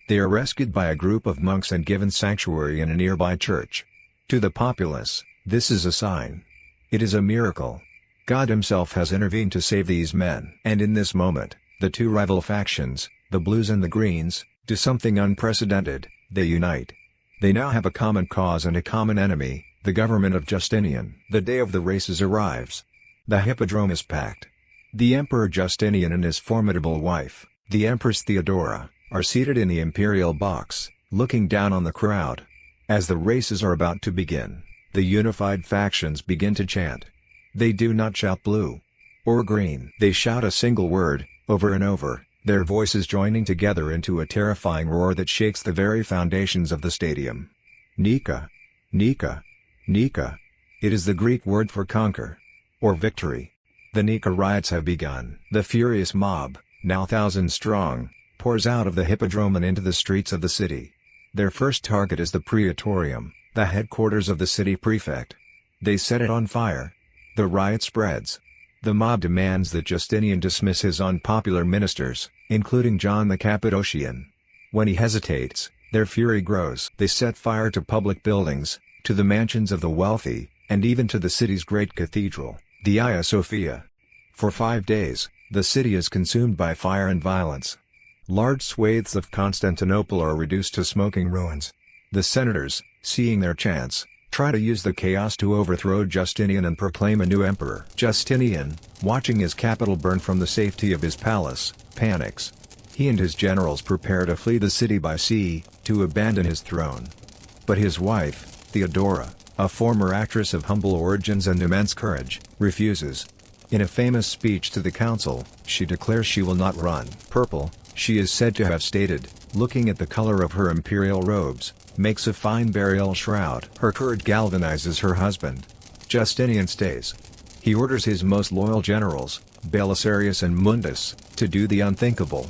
They are rescued by a group of monks and given sanctuary in a nearby church. To the populace, this is a sign. It is a miracle. God himself has intervened to save these men. And in this moment, the two rival factions, the Blues and the Greens, do something unprecedented: they unite. They now have a common cause and a common enemy, the government of Justinian. The day of the races arrives. The Hippodrome is packed. The Emperor Justinian and his formidable wife, the Empress Theodora, are seated in the imperial box, looking down on the crowd. As the races are about to begin, the unified factions begin to chant. They do not shout blue or green. They shout a single word, over and over, their voices joining together into a terrifying roar that shakes the very foundations of the stadium. Nika, Nika, Nika. It is the Greek word for conquer, or victory. The Nika riots have begun. The furious mob, now thousands strong, pours out of the Hippodrome and into the streets of the city. Their first target is the Praetorium, the headquarters of the city prefect. They set it on fire. The riot spreads. The mob demands that Justinian dismiss his unpopular ministers, including John the Cappadocian. When he hesitates, their fury grows. They set fire to public buildings, to the mansions of the wealthy, and even to the city's great cathedral, the Hagia Sophia. For 5 days, the city is consumed by fire and violence. Large swathes of Constantinople are reduced to smoking ruins. The senators, seeing their chance, try to use the chaos to overthrow Justinian and proclaim a new emperor. Justinian, watching his capital burn from the safety of his palace, panics. He and his generals prepare to flee the city by sea, to abandon his throne. But his wife, Theodora, a former actress of humble origins and immense courage, refuses. In a famous speech to the council, she declares she will not run. Purple, she is said to have stated, looking at the color of her imperial robes, makes a fine burial shroud. Her courage galvanizes her husband. Justinian stays. He orders his most loyal generals, Belisarius and Mundus, to do the unthinkable.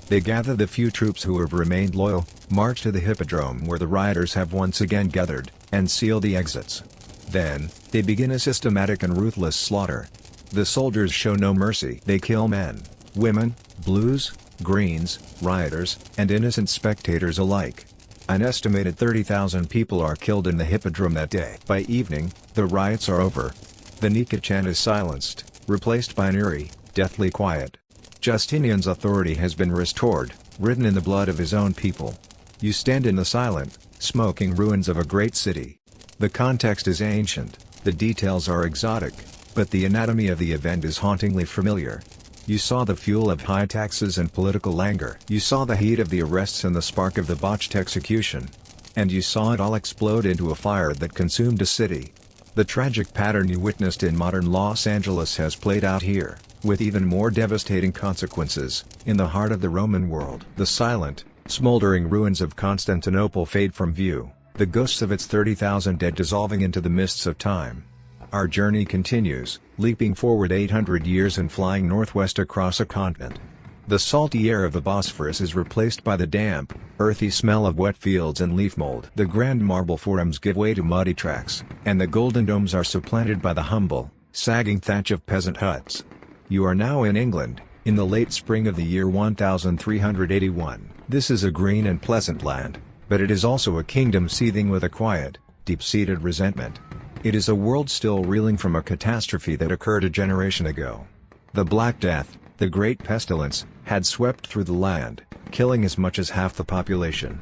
They gather the few troops who have remained loyal, march to the hippodrome where the rioters have once again gathered, and seal the exits. Then, they begin a systematic and ruthless slaughter. The soldiers show no mercy. They kill men, women, blues, greens, rioters, and innocent spectators alike. An estimated 30,000 people are killed in the hippodrome that day. By evening, the riots are over. The Nika chant is silenced, replaced by an eerie, deathly quiet. Justinian's authority has been restored, written in the blood of his own people. You stand in the silent, smoking ruins of a great city. The context is ancient, the details are exotic, but the anatomy of the event is hauntingly familiar. You saw the fuel of high taxes and political anger. You saw the heat of the arrests and the spark of the botched execution. And you saw it all explode into a fire that consumed a city. The tragic pattern you witnessed in modern Los Angeles has played out here, with even more devastating consequences, in the heart of the Roman world. The silent, smoldering ruins of Constantinople fade from view, the ghosts of its 30,000 dead dissolving into the mists of time. Our journey continues, leaping forward 800 years and flying northwest across a continent. The salty air of the Bosphorus is replaced by the damp, earthy smell of wet fields and leaf mold. The grand marble forums give way to muddy tracks, and the golden domes are supplanted by the humble, sagging thatch of peasant huts. You are now in England, in the late spring of the year 1381. This is a green and pleasant land, but it is also a kingdom seething with a quiet, deep-seated resentment. It is a world still reeling from a catastrophe that occurred a generation ago. The Black Death, the Great Pestilence, had swept through the land, killing as much as half the population.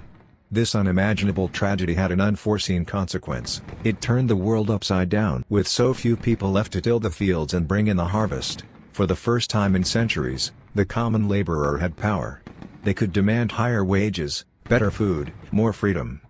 This unimaginable tragedy had an unforeseen consequence. It turned the world upside down. With so few people left to till the fields and bring in the harvest, for the first time in centuries, the common laborer had power. They could demand higher wages, better food, more freedom.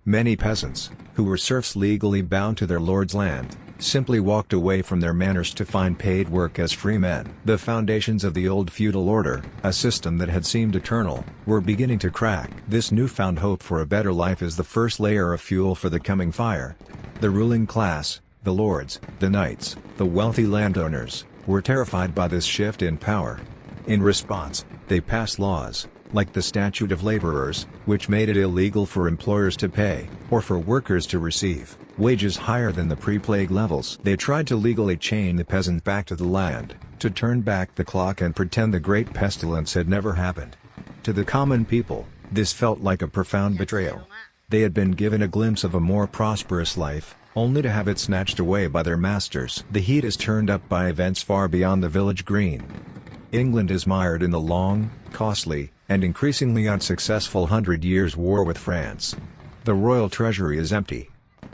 Many peasants, who were serfs legally bound to their lord's land, simply walked away from their manors to find paid work as free men. The foundations of the old feudal order, a system that had seemed eternal, were beginning to crack. This newfound hope for a better life is the first layer of fuel for the coming fire. The ruling class, the lords, the knights, the wealthy landowners, were terrified by this shift in power. In response, they passed laws, like the Statute of Laborers, which made it illegal for employers to pay, or for workers to receive, wages higher than the pre-plague levels. They tried to legally chain the peasant back to the land, to turn back the clock and pretend the Great Pestilence had never happened. To the common people, this felt like a profound betrayal. They had been given a glimpse of a more prosperous life, only to have it snatched away by their masters. The heat is turned up by events far beyond the village green. England is mired in the long, costly, and increasingly unsuccessful 100 Years' War with France. The royal treasury is empty.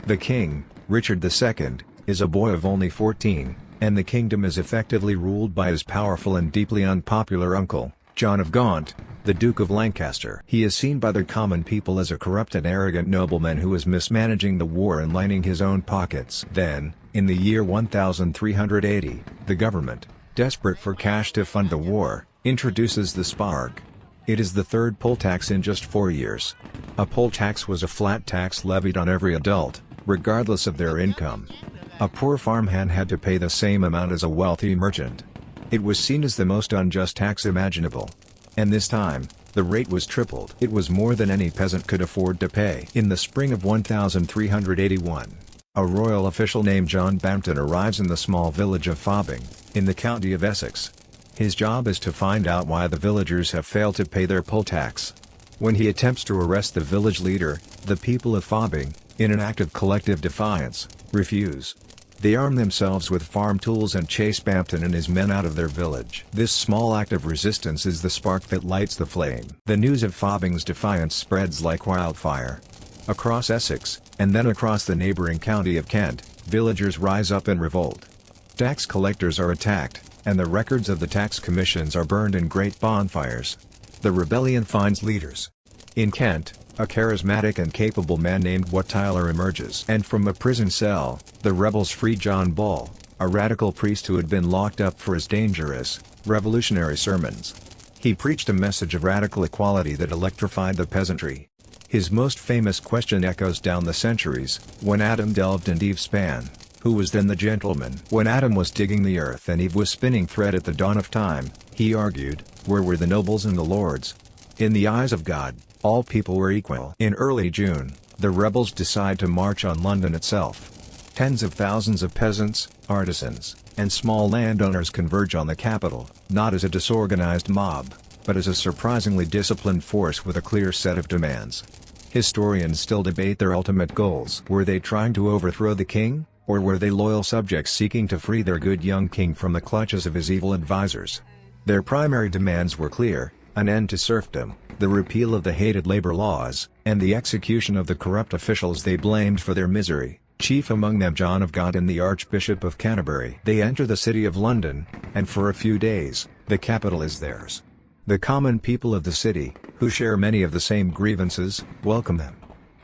The king, Richard II, is a boy of only 14, and the kingdom is effectively ruled by his powerful and deeply unpopular uncle, John of Gaunt, the Duke of Lancaster. He is seen by the common people as a corrupt and arrogant nobleman who is mismanaging the war and lining his own pockets. Then, in the year 1380, the government, desperate for cash to fund the war, introduces the spark. It is the third poll tax in just 4 years. A poll tax was a flat tax levied on every adult, regardless of their income. A poor farmhand had to pay the same amount as a wealthy merchant. It was seen as the most unjust tax imaginable. And this time, the rate was tripled. It was more than any peasant could afford to pay. In the spring of 1381, a royal official named John Bampton arrives in the small village of Fobbing, in the county of Essex. His job is to find out why the villagers have failed to pay their poll tax. When he attempts to arrest the village leader, the people of Fobbing, in an act of collective defiance, refuse. They arm themselves with farm tools and chase Bampton and his men out of their village. This small act of resistance is the spark that lights the flame. The news of Fobbing's defiance spreads like wildfire. Across Essex, and then across the neighboring county of Kent, villagers rise up in revolt. Tax collectors are attacked, and the records of the tax commissions are burned in great bonfires. The rebellion finds leaders. In Kent, a charismatic and capable man named Wat Tyler emerges. And from a prison cell, the rebels free John Ball, a radical priest who had been locked up for his dangerous, revolutionary sermons. He preached a message of radical equality that electrified the peasantry. His most famous question echoes down the centuries: when Adam delved and Eve span, who was then the gentleman? When Adam was digging the earth and Eve was spinning thread at the dawn of time, he argued, where were the nobles and the lords? In the eyes of God, all people were equal. In early June, the rebels decide to march on London itself. Tens of thousands of peasants, artisans, and small landowners converge on the capital, not as a disorganized mob, but as a surprisingly disciplined force with a clear set of demands. Historians still debate their ultimate goals. Were they trying to overthrow the king, or were they loyal subjects seeking to free their good young king from the clutches of his evil advisors? Their primary demands were clear: an end to serfdom, the repeal of the hated labor laws, and the execution of the corrupt officials they blamed for their misery, chief among them John of God and the Archbishop of Canterbury. They enter the city of London, and for a few days, the capital is theirs. The common people of the city, who share many of the same grievances, welcome them.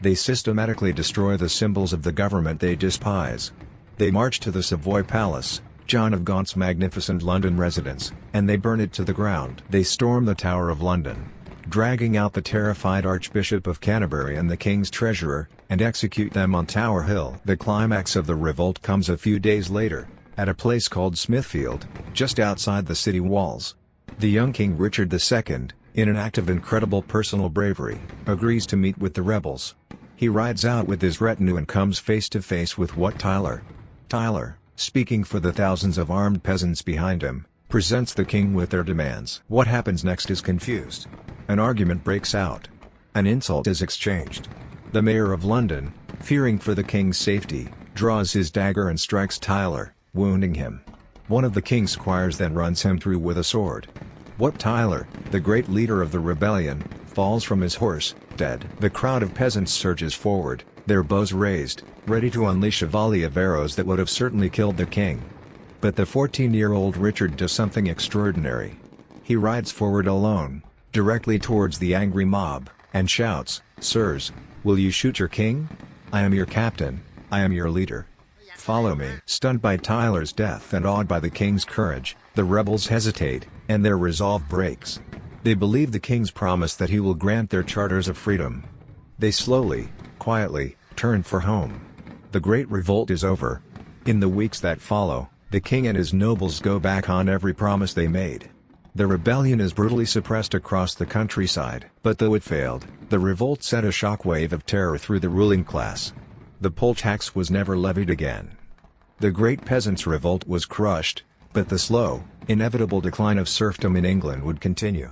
They systematically destroy the symbols of the government they despise. They march to the Savoy Palace, John of Gaunt's magnificent London residence, and they burn it to the ground. They storm the Tower of London, dragging out the terrified Archbishop of Canterbury and the King's treasurer, and execute them on Tower Hill. The climax of the revolt comes a few days later, at a place called Smithfield, just outside the city walls. The young King Richard II, in an act of incredible personal bravery, agrees to meet with the rebels. He rides out with his retinue and comes face to face with Wat Tyler. Tyler, speaking for the thousands of armed peasants behind him, presents the king with their demands. What happens next is confused. An argument breaks out. An insult is exchanged. The mayor of London, fearing for the king's safety, draws his dagger and strikes Tyler, wounding him. One of the king's squires then runs him through with a sword. Wat Tyler, the great leader of the rebellion, falls from his horse, dead. The crowd of peasants surges forward, their bows raised, ready to unleash a volley of arrows that would have certainly killed the king. But the 14-year-old Richard does something extraordinary. He rides forward alone, directly towards the angry mob, and shouts, "Sirs, will you shoot your king? I am your captain, I am your leader. Follow me." Stunned by Tyler's death and awed by the king's courage, the rebels hesitate, and their resolve breaks. They believe the king's promise that he will grant their charters of freedom. They slowly, quietly, turn for home. The great revolt is over. In the weeks that follow, the king and his nobles go back on every promise they made. The rebellion is brutally suppressed across the countryside. But though it failed, the revolt sent a shockwave of terror through the ruling class. The poll tax was never levied again. The great peasants' revolt was crushed, but the slow, inevitable decline of serfdom in England would continue.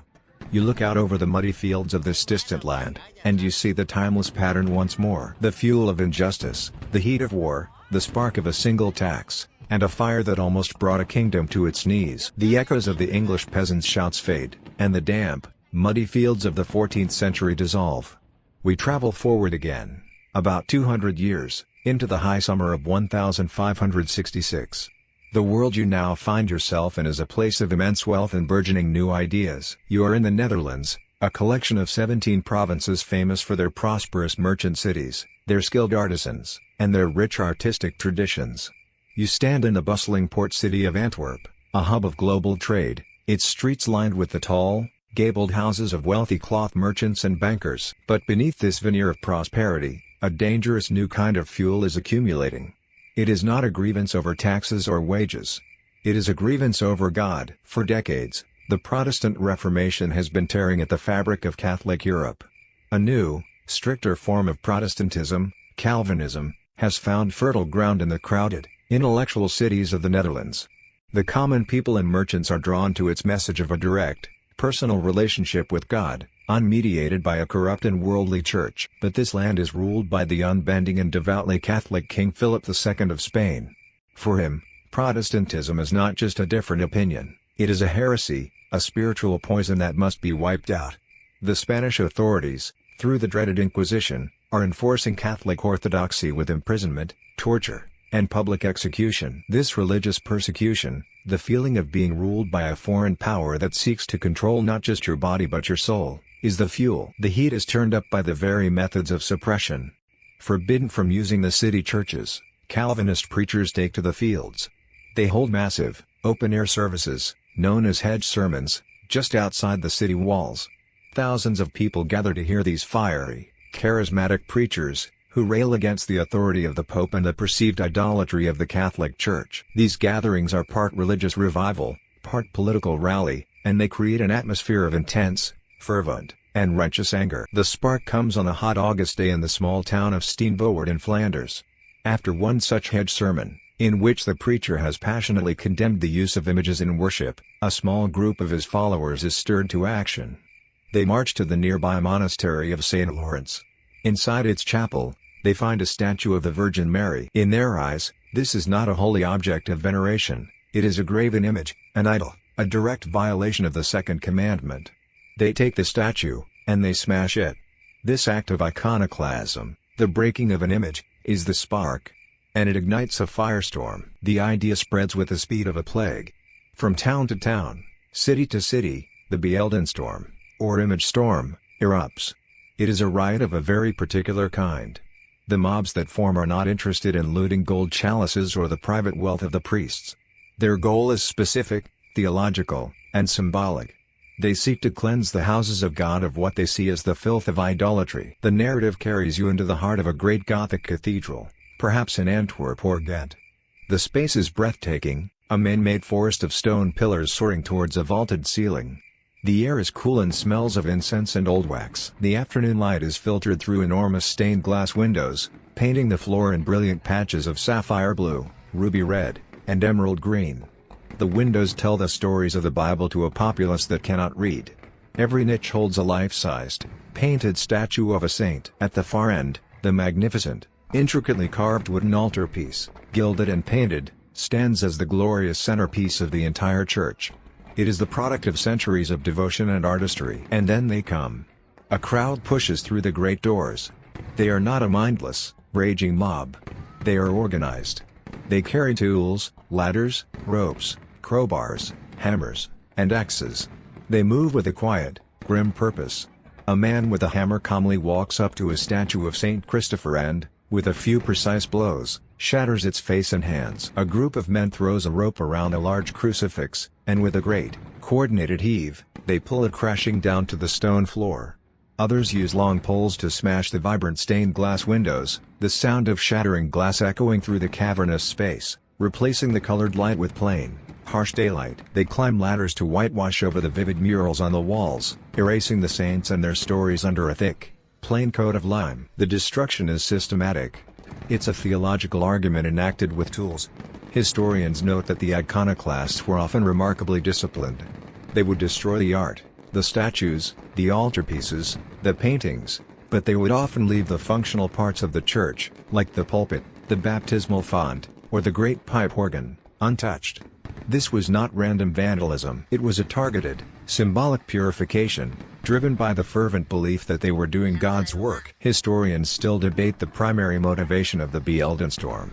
You look out over the muddy fields of this distant land, and you see the timeless pattern once more. The fuel of injustice, the heat of war, the spark of a single tax, and a fire that almost brought a kingdom to its knees. The echoes of the English peasants' shouts fade, and the damp, muddy fields of the 14th century dissolve. We travel forward again, about 200 years, into the high summer of 1566. The world you now find yourself in is a place of immense wealth and burgeoning new ideas. You are in the Netherlands, a collection of 17 provinces famous for their prosperous merchant cities, their skilled artisans, and their rich artistic traditions. You stand in the bustling port city of Antwerp, a hub of global trade, its streets lined with the tall, gabled houses of wealthy cloth merchants and bankers. But beneath this veneer of prosperity, a dangerous new kind of fuel is accumulating. It is not a grievance over taxes or wages. It is a grievance over God. For decades, the Protestant Reformation has been tearing at the fabric of Catholic Europe. A new, stricter form of Protestantism, Calvinism, has found fertile ground in the crowded, intellectual cities of the Netherlands. The common people and merchants are drawn to its message of a direct, personal relationship with God, unmediated by a corrupt and worldly church. But this land is ruled by the unbending and devoutly Catholic King Philip II of Spain. For him, Protestantism is not just a different opinion, it is a heresy, a spiritual poison that must be wiped out. The Spanish authorities, through the dreaded Inquisition, are enforcing Catholic orthodoxy with imprisonment, torture, and public execution. This religious persecution, the feeling of being ruled by a foreign power that seeks to control not just your body but your soul, is the fuel. The heat is turned up by the very methods of suppression. Forbidden from using the city churches, Calvinist preachers take to the fields. They hold massive, open-air services, known as hedge sermons, just outside the city walls. Thousands of people gather to hear these fiery, charismatic preachers, who rail against the authority of the Pope and the perceived idolatry of the Catholic Church. These gatherings are part religious revival, part political rally, and they create an atmosphere of intense, fervent, and righteous anger. The spark comes on a hot August day in the small town of Steenvoorde in Flanders. After one such hedge sermon, in which the preacher has passionately condemned the use of images in worship, a small group of his followers is stirred to action. They march to the nearby monastery of St. Lawrence. Inside its chapel, they find a statue of the Virgin Mary. In their eyes, this is not a holy object of veneration, it is a graven image, an idol, a direct violation of the second commandment. They take the statue, and they smash it. This act of iconoclasm, the breaking of an image, is the spark. And it ignites a firestorm. The idea spreads with the speed of a plague. From town to town, city to city, the Beeldenstorm, or image storm, erupts. It is a riot of a very particular kind. The mobs that form are not interested in looting gold chalices or the private wealth of the priests. Their goal is specific, theological, and symbolic. They seek to cleanse the houses of God of what they see as the filth of idolatry. The narrative carries you into the heart of a great Gothic cathedral, perhaps in Antwerp or Ghent. The space is breathtaking, a man-made forest of stone pillars soaring towards a vaulted ceiling. The air is cool and smells of incense and old wax. The afternoon light is filtered through enormous stained glass windows, painting the floor in brilliant patches of sapphire blue, ruby red, and emerald green. The windows tell the stories of the Bible to a populace that cannot read. Every niche holds a life-sized, painted statue of a saint. At the far end, the magnificent, intricately carved wooden altarpiece, gilded and painted, stands as the glorious centerpiece of the entire church. It is the product of centuries of devotion and artistry. And then they come. A crowd pushes through the great doors. They are not a mindless, raging mob. They are organized. They carry tools, ladders, ropes, crowbars, hammers, and axes. They move with a quiet, grim purpose. A man with a hammer calmly walks up to a statue of Saint Christopher and, with a few precise blows, shatters its face and hands. A group of men throws a rope around a large crucifix, and with a great, coordinated heave, they pull it crashing down to the stone floor. Others use long poles to smash the vibrant stained glass windows, the sound of shattering glass echoing through the cavernous space, replacing the colored light with plain, harsh daylight. They climb ladders to whitewash over the vivid murals on the walls, erasing the saints and their stories under a thick, plain coat of lime. The destruction is systematic. It's a theological argument enacted with tools. Historians note that the iconoclasts were often remarkably disciplined. They would destroy the art, the statues, the altarpieces, the paintings, but they would often leave the functional parts of the church, like the pulpit, the baptismal font, or the great pipe organ, untouched. This was not random vandalism. It was a targeted, symbolic purification, driven by the fervent belief that they were doing God's work. Historians still debate the primary motivation of the Beeldenstorm.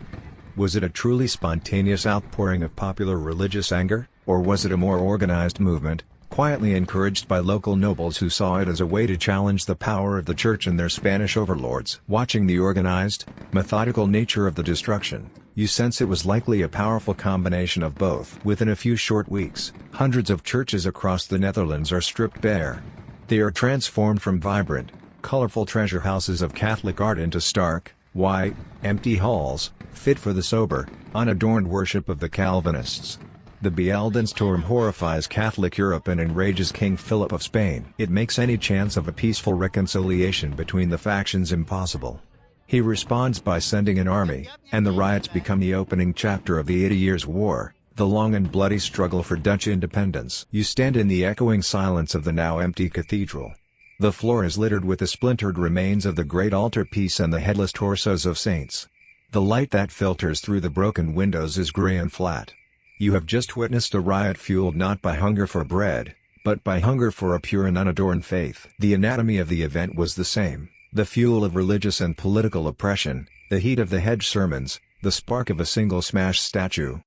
Was it a truly spontaneous outpouring of popular religious anger, or was it a more organized movement, quietly encouraged by local nobles who saw it as a way to challenge the power of the church and their Spanish overlords? Watching the organized, methodical nature of the destruction, you sense it was likely a powerful combination of both. Within a few short weeks, hundreds of churches across the Netherlands are stripped bare. They are transformed from vibrant, colorful treasure houses of Catholic art into stark, white, empty halls, fit for the sober, unadorned worship of the Calvinists. The Beeldenstorm horrifies Catholic Europe and enrages King Philip of Spain. It makes any chance of a peaceful reconciliation between the factions impossible. He responds by sending an army, and the riots become the opening chapter of the 80 Years' War, the long and bloody struggle for Dutch independence. You stand in the echoing silence of the now empty cathedral. The floor is littered with the splintered remains of the great altarpiece and the headless torsos of saints. The light that filters through the broken windows is gray and flat. You have just witnessed a riot fueled not by hunger for bread, but by hunger for a pure and unadorned faith. The anatomy of the event was the same, the fuel of religious and political oppression, the heat of the hedge sermons, the spark of a single smashed statue.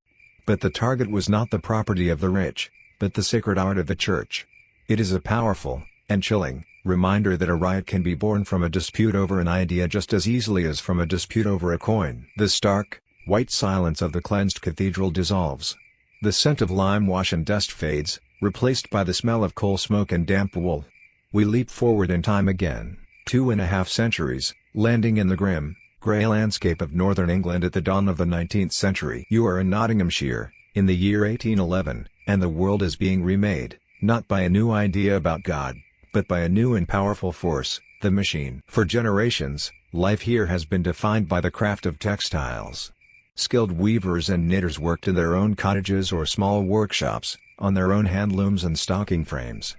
But the target was not the property of the rich, but the sacred art of the church. It is a powerful, and chilling, reminder that a riot can be born from a dispute over an idea just as easily as from a dispute over a coin. The stark, white silence of the cleansed cathedral dissolves. The scent of lime wash and dust fades, replaced by the smell of coal smoke and damp wool. We leap forward in time again. 2.5 centuries, landing in the grim, grey landscape of northern England at the dawn of the 19th century. You are in Nottinghamshire, in the year 1811, and the world is being remade, not by a new idea about God, but by a new and powerful force, the machine. For generations, life here has been defined by the craft of textiles. Skilled weavers and knitters worked in their own cottages or small workshops, on their own handlooms and stocking frames.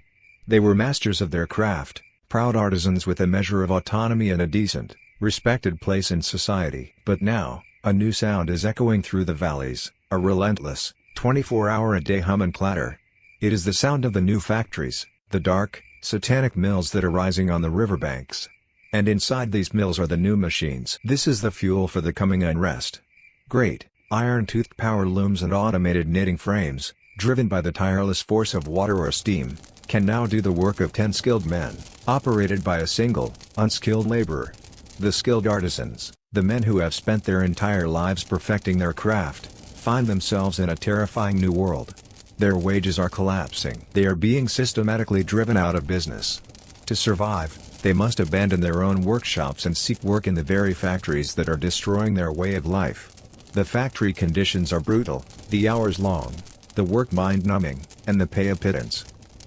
They were masters of their craft, proud artisans with a measure of autonomy and a decent, respected place in society. But now, a new sound is echoing through the valleys, a relentless, 24-hour-a-day hum and clatter. It is the sound of the new factories, the dark, satanic mills that are rising on the riverbanks. And inside these mills are the new machines. This is the fuel for the coming unrest. Great, iron-toothed power looms and automated knitting frames, driven by the tireless force of water or steam, can now do the work of 10 skilled men, operated by a single, unskilled laborer. The skilled artisans, the men who have spent their entire lives perfecting their craft, find themselves in a terrifying new world. Their wages are collapsing. They are being systematically driven out of business. To survive, they must abandon their own workshops and seek work in the very factories that are destroying their way of life. The factory conditions are brutal, the hours long, the work mind-numbing, and the pay a pittance.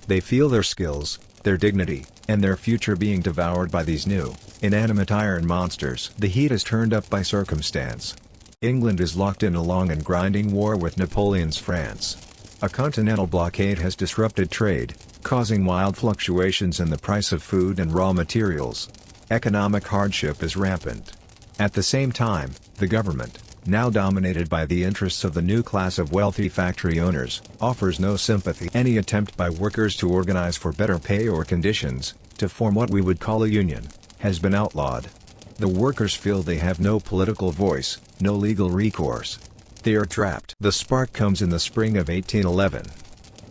They feel their skills, their dignity, and their future being devoured by these new, inanimate iron monsters. The heat is turned up by circumstance. England is locked in a long and grinding war with Napoleon's France. A continental blockade has disrupted trade, causing wild fluctuations in the price of food and raw materials. Economic hardship is rampant. At the same time, the government, now dominated by the interests of the new class of wealthy factory owners, offers no sympathy. Any attempt by workers to organize for better pay or conditions, to form what we would call a union, has been outlawed. The workers feel they have no political voice, no legal recourse. They are trapped. The spark comes in the spring of 1811.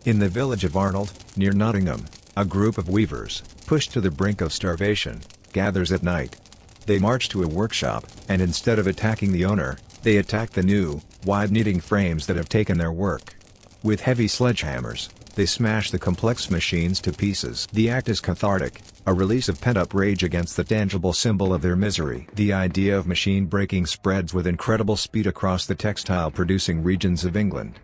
In the village of Arnold, near Nottingham, a group of weavers, pushed to the brink of starvation, gathers at night. They march to a workshop, and instead of attacking the owner, they attack the new, wide knitting frames that have taken their work. With heavy sledgehammers, they smash the complex machines to pieces. The act is cathartic, a release of pent-up rage against the tangible symbol of their misery. The idea of machine breaking spreads with incredible speed across the textile-producing regions of England.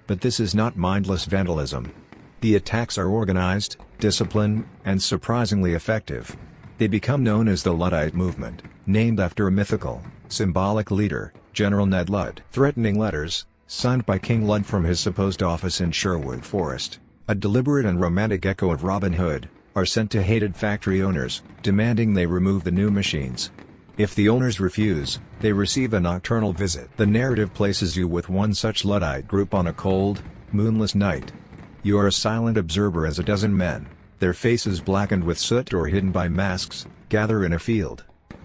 But this is not mindless vandalism. The attacks are organized, disciplined, and surprisingly effective. They become known as the Luddite movement, named after a mythical, symbolic leader, General Ned Ludd. Threatening letters, signed by King Ludd from his supposed office in Sherwood Forest, a deliberate and romantic echo of Robin Hood, are sent to hated factory owners, demanding they remove the new machines. If the owners refuse, they receive a nocturnal visit. The narrative places you with one such Luddite group on a cold, moonless night. You are a silent observer as a dozen men, their faces blackened with soot or hidden by masks, gather in a field.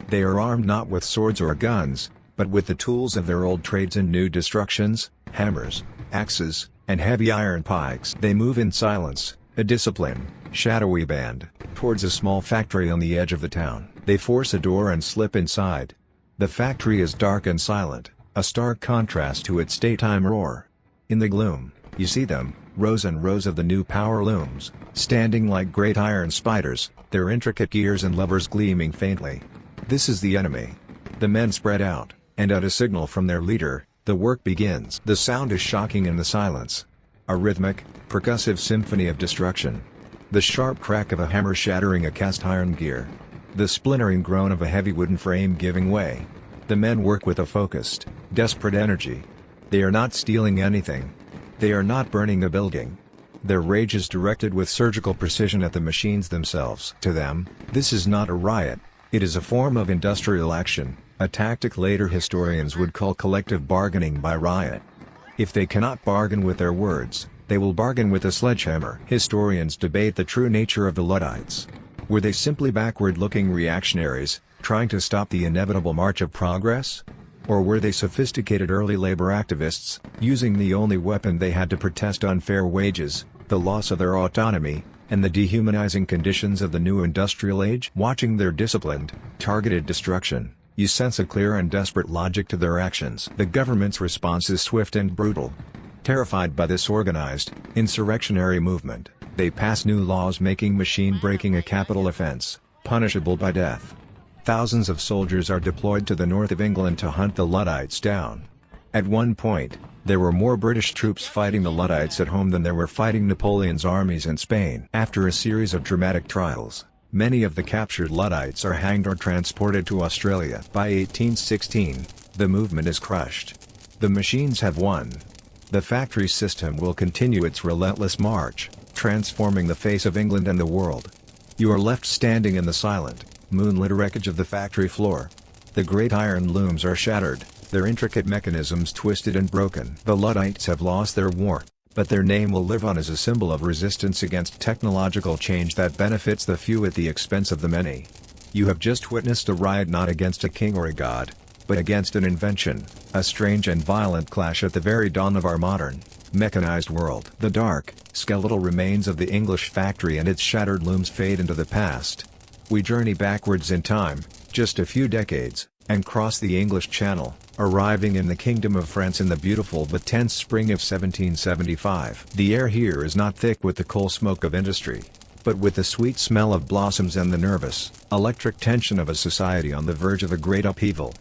They are armed not with swords or guns, but with the tools of their old trades and new destructions, hammers, axes, and heavy iron pikes. They move in silence, a disciplined, shadowy band, towards a small factory on the edge of the town. They force a door and slip inside. The factory is dark and silent, a stark contrast to its daytime roar. In the gloom, you see them, rows and rows of the new power looms, standing like great iron spiders, their intricate gears and levers gleaming faintly. This is the enemy. The men spread out, and at a signal from their leader, the work begins. The sound is shocking in the silence. A rhythmic, percussive symphony of destruction. The sharp crack of a hammer shattering a cast iron gear. The splintering groan of a heavy wooden frame giving way. The men work with a focused, desperate energy. They are not stealing anything. They are not burning a building. Their rage is directed with surgical precision at the machines themselves. To them, this is not a riot, it is a form of industrial action, a tactic later historians would call collective bargaining by riot. If they cannot bargain with their words, they will bargain with a sledgehammer. Historians debate the true nature of the Luddites. Were they simply backward-looking reactionaries, trying to stop the inevitable march of progress? Or were they sophisticated early labor activists, using the only weapon they had to protest unfair wages, the loss of their autonomy, and the dehumanizing conditions of the new industrial age? Watching their disciplined, targeted destruction, you sense a clear and desperate logic to their actions. The government's response is swift and brutal. Terrified by this organized, insurrectionary movement, they pass new laws making machine breaking a capital offense, punishable by death. Thousands of soldiers are deployed to the north of England to hunt the Luddites down. At one point, there were more British troops fighting the Luddites at home than there were fighting Napoleon's armies in Spain. After a series of dramatic trials, many of the captured Luddites are hanged or transported to Australia. By 1816, the movement is crushed. The machines have won. The factory system will continue its relentless march, transforming the face of England and the world. You are left standing in the silent, moonlit wreckage of the factory floor. The great iron looms are shattered, their intricate mechanisms twisted and broken. The Luddites have lost their war, but their name will live on as a symbol of resistance against technological change that benefits the few at the expense of the many. You have just witnessed a riot not against a king or a god, but against an invention, a strange and violent clash at the very dawn of our modern, mechanized world. The dark, skeletal remains of the English factory and its shattered looms fade into the past. We journey backwards in time, just a few decades, and cross the English Channel, arriving in the Kingdom of France in the beautiful but tense spring of 1775. The air here is not thick with the coal smoke of industry, but with the sweet smell of blossoms and the nervous, electric tension of a society on the verge of a great upheaval.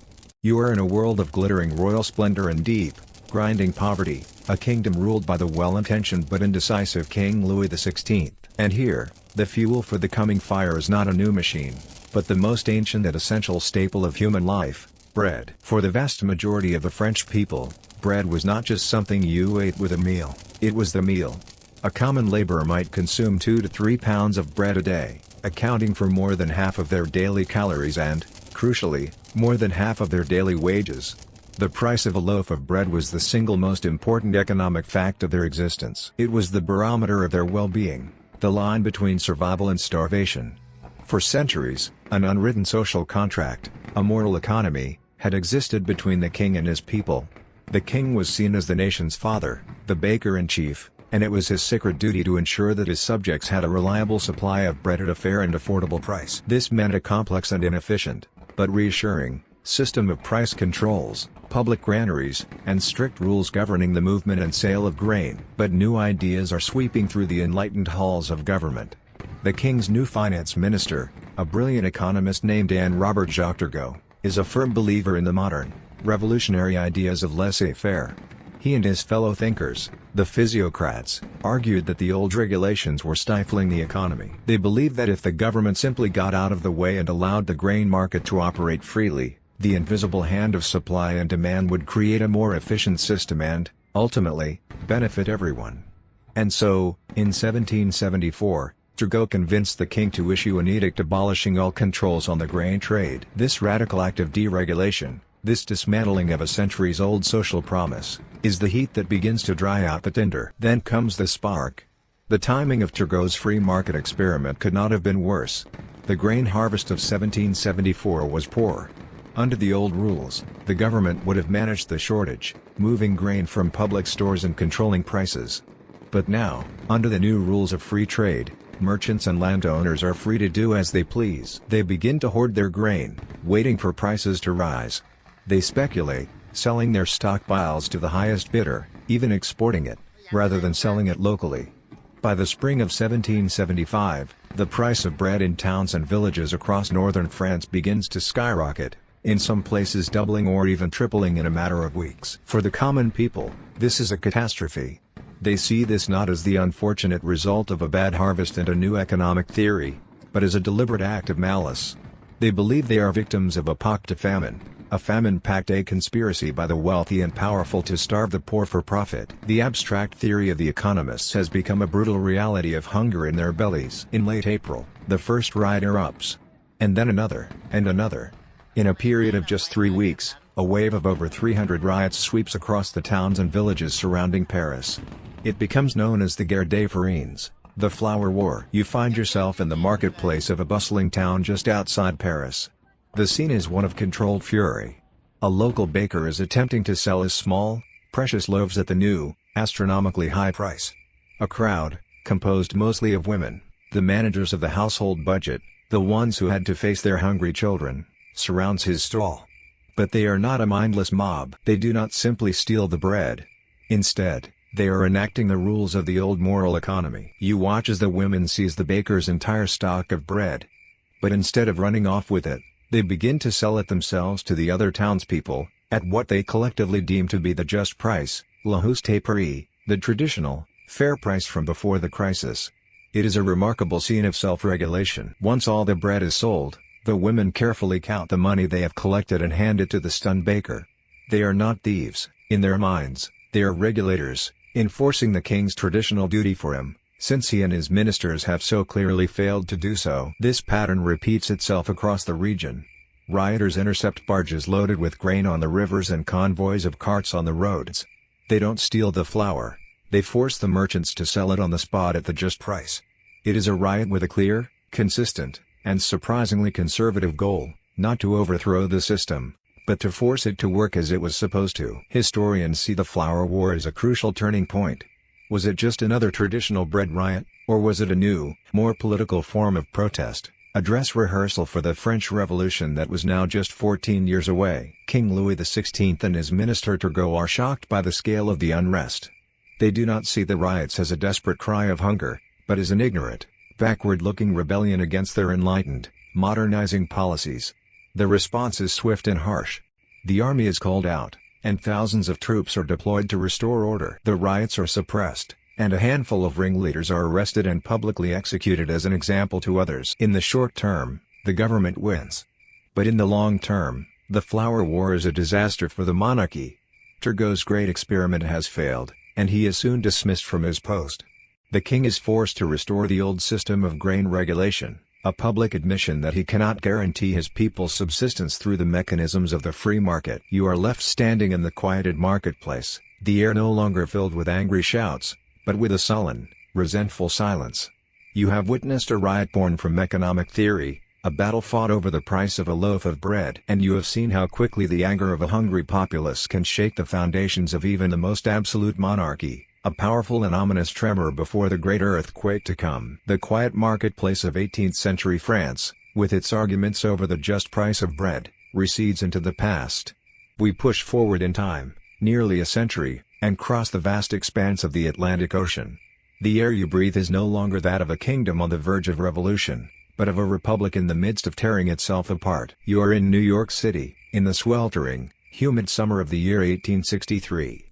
You are in a world of glittering royal splendor and deep, grinding poverty, a kingdom ruled by the well-intentioned but indecisive King Louis XVI. And here, the fuel for the coming fire is not a new machine, but the most ancient and essential staple of human life, bread. For the vast majority of the French people, bread was not just something you ate with a meal, it was the meal. A common laborer might consume 2 to 3 pounds of bread a day, accounting for more than half of their daily calories and, crucially, more than half of their daily wages. The price of a loaf of bread was the single most important economic fact of their existence. It was the barometer of their well-being, the line between survival and starvation. For centuries, an unwritten social contract, a moral economy, had existed between the king and his people. The king was seen as the nation's father, the baker-in-chief, and it was his sacred duty to ensure that his subjects had a reliable supply of bread at a fair and affordable price. This meant a complex and inefficient, but reassuring, system of price controls, public granaries, and strict rules governing the movement and sale of grain. But new ideas are sweeping through the enlightened halls of government. The king's new finance minister, a brilliant economist named Robert Jacques Turgot, is a firm believer in the modern, revolutionary ideas of laissez-faire. He and his fellow thinkers, the physiocrats, argued that the old regulations were stifling the economy. They believed that if the government simply got out of the way and allowed the grain market to operate freely, the invisible hand of supply and demand would create a more efficient system and, ultimately, benefit everyone. And so, in 1774, Turgot convinced the king to issue an edict abolishing all controls on the grain trade. This radical act of deregulation, this dismantling of a centuries-old social promise, is the heat that begins to dry out the tinder. Then comes the spark. The timing of Turgot's free market experiment could not have been worse. The grain harvest of 1774 was poor. Under the old rules, the government would have managed the shortage, moving grain from public stores and controlling prices. But now, under the new rules of free trade, merchants and landowners are free to do as they please. They begin to hoard their grain, waiting for prices to rise. They speculate, selling their stockpiles to the highest bidder, even exporting it, rather than selling it locally. By the spring of 1775, the price of bread in towns and villages across northern France begins to skyrocket, in some places doubling or even tripling in a matter of weeks. For the common people, this is a catastrophe. They see this not as the unfortunate result of a bad harvest and a new economic theory, but as a deliberate act of malice. They believe they are victims of a pacte de famine, a famine-pact, a conspiracy by the wealthy and powerful to starve the poor for profit. The abstract theory of the economists has become a brutal reality of hunger in their bellies. In late April, the first riot erupts. And then another, and another. In a period of just 3 weeks, a wave of over 300 riots sweeps across the towns and villages surrounding Paris. It becomes known as the Guerre des Farines, the Flour War. You find yourself in the marketplace of a bustling town just outside Paris. The scene is one of controlled fury. A local baker is attempting to sell his small, precious loaves at the new, astronomically high price. A crowd, composed mostly of women, the managers of the household budget, the ones who had to face their hungry children, surrounds his stall. But they are not a mindless mob. They do not simply steal the bread. Instead, they are enacting the rules of the old moral economy. You watch as the women seize the baker's entire stock of bread. But instead of running off with it, they begin to sell it themselves to the other townspeople, at what they collectively deem to be the just price, le juste prix, the traditional, fair price from before the crisis. It is a remarkable scene of self-regulation. Once all the bread is sold, the women carefully count the money they have collected and hand it to the stunned baker. They are not thieves, in their minds, they are regulators, enforcing the king's traditional duty for him, since he and his ministers have so clearly failed to do so. This pattern repeats itself across the region. Rioters intercept barges loaded with grain on the rivers and convoys of carts on the roads. They don't steal the flour, they force the merchants to sell it on the spot at the just price. It is a riot with a clear, consistent, and surprisingly conservative goal, not to overthrow the system, but to force it to work as it was supposed to. Historians see the Flour War as a crucial turning point. Was it just another traditional bread riot, or was it a new, more political form of protest, a dress rehearsal for the French Revolution that was now just 14 years away? King Louis XVI and his minister Turgot are shocked by the scale of the unrest. They do not see the riots as a desperate cry of hunger, but as an ignorant, backward-looking rebellion against their enlightened, modernizing policies. The response is swift and harsh. The army is called out, and thousands of troops are deployed to restore order. The riots are suppressed, and a handful of ringleaders are arrested and publicly executed as an example to others. In the short term, the government wins. But in the long term, the Flour War is a disaster for the monarchy. Turgot's great experiment has failed, and he is soon dismissed from his post. The king is forced to restore the old system of grain regulation, a public admission that he cannot guarantee his people's subsistence through the mechanisms of the free market. You are left standing in the quieted marketplace, the air no longer filled with angry shouts, but with a sullen, resentful silence. You have witnessed a riot born from economic theory, a battle fought over the price of a loaf of bread. And you have seen how quickly the anger of a hungry populace can shake the foundations of even the most absolute monarchy, a powerful and ominous tremor before the great earthquake to come. The quiet marketplace of 18th century France, with its arguments over the just price of bread, recedes into the past. We push forward in time, nearly a century, and cross the vast expanse of the Atlantic Ocean. The air you breathe is no longer that of a kingdom on the verge of revolution, but of a republic in the midst of tearing itself apart. You are in New York City, in the sweltering, humid summer of the year 1863.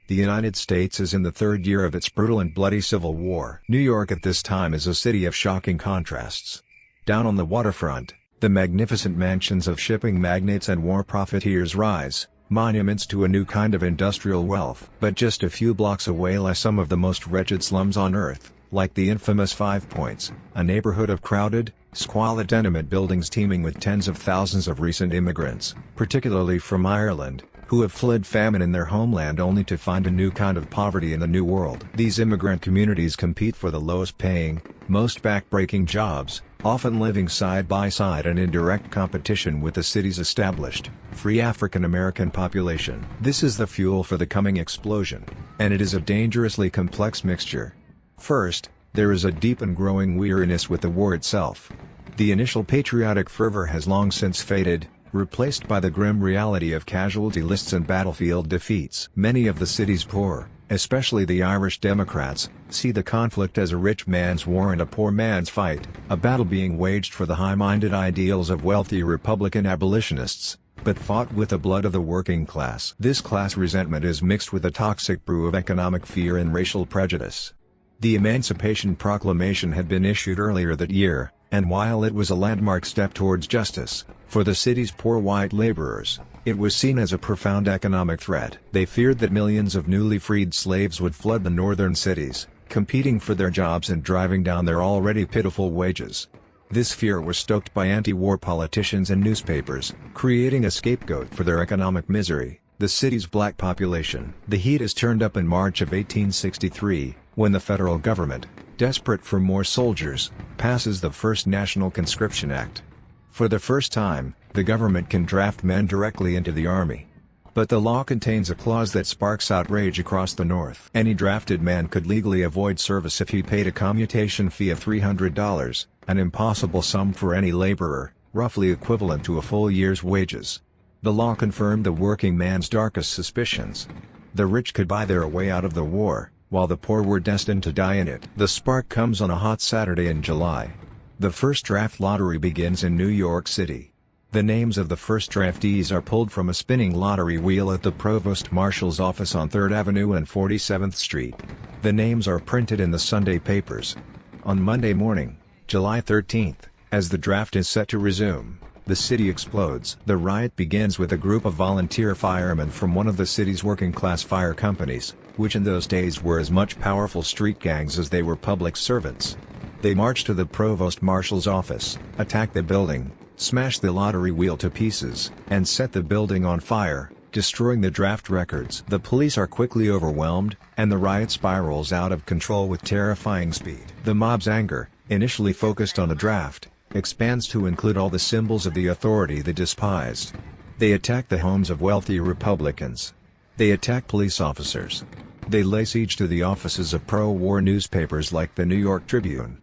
The United States is in the third year of its brutal and bloody Civil War. New York at this time is a city of shocking contrasts. Down on the waterfront, the magnificent mansions of shipping magnates and war profiteers rise, monuments to a new kind of industrial wealth. But just a few blocks away lie some of the most wretched slums on earth, like the infamous 5 Points, a neighborhood of crowded, squalid tenement buildings teeming with tens of thousands of recent immigrants, particularly from Ireland, who have fled famine in their homeland only to find a new kind of poverty in the New World. These immigrant communities compete for the lowest paying, most back-breaking jobs, often living side by side and in direct competition with the city's established, free African American population. This is the fuel for the coming explosion, and it is a dangerously complex mixture. First, there is a deep and growing weariness with the war itself. The initial patriotic fervor has long since faded, replaced by the grim reality of casualty lists and battlefield defeats. Many of the city's poor, especially the Irish Democrats, see the conflict as a rich man's war and a poor man's fight, a battle being waged for the high-minded ideals of wealthy Republican abolitionists, but fought with the blood of the working class. This class resentment is mixed with a toxic brew of economic fear and racial prejudice. The Emancipation Proclamation had been issued earlier that year, and while it was a landmark step towards justice for the city's poor white laborers, it was seen as a profound economic threat. They feared that millions of newly freed slaves would flood the northern cities, competing for their jobs and driving down their already pitiful wages. This fear was stoked by anti-war politicians and newspapers, creating a scapegoat for their economic misery, the city's black population. The heat is turned up in March of 1863, when the federal government, desperate for more soldiers, passes the first National Conscription Act. For the first time, the government can draft men directly into the army. But the law contains a clause that sparks outrage across the North. Any drafted man could legally avoid service if he paid a commutation fee of $300, an impossible sum for any laborer, roughly equivalent to a full year's wages. The law confirmed the working man's darkest suspicions. The rich could buy their way out of the war, while the poor were destined to die in it. The spark comes on a hot Saturday in July. The first draft lottery begins in New York City. The names of the first draftees are pulled from a spinning lottery wheel at the Provost Marshal's office on 3rd Avenue and 47th Street. The names are printed in the Sunday papers. On Monday morning, July 13th, as the draft is set to resume, the city explodes. The riot begins with a group of volunteer firemen from one of the city's working-class fire companies, which in those days were as much powerful street gangs as they were public servants. They march to the Provost Marshal's office, attack the building, smash the lottery wheel to pieces, and set the building on fire, destroying the draft records. The police are quickly overwhelmed, and the riot spirals out of control with terrifying speed. The mob's anger, initially focused on the draft, expands to include all the symbols of the authority they despised. They attack the homes of wealthy Republicans. They attack police officers. They lay siege to the offices of pro-war newspapers like the New York Tribune.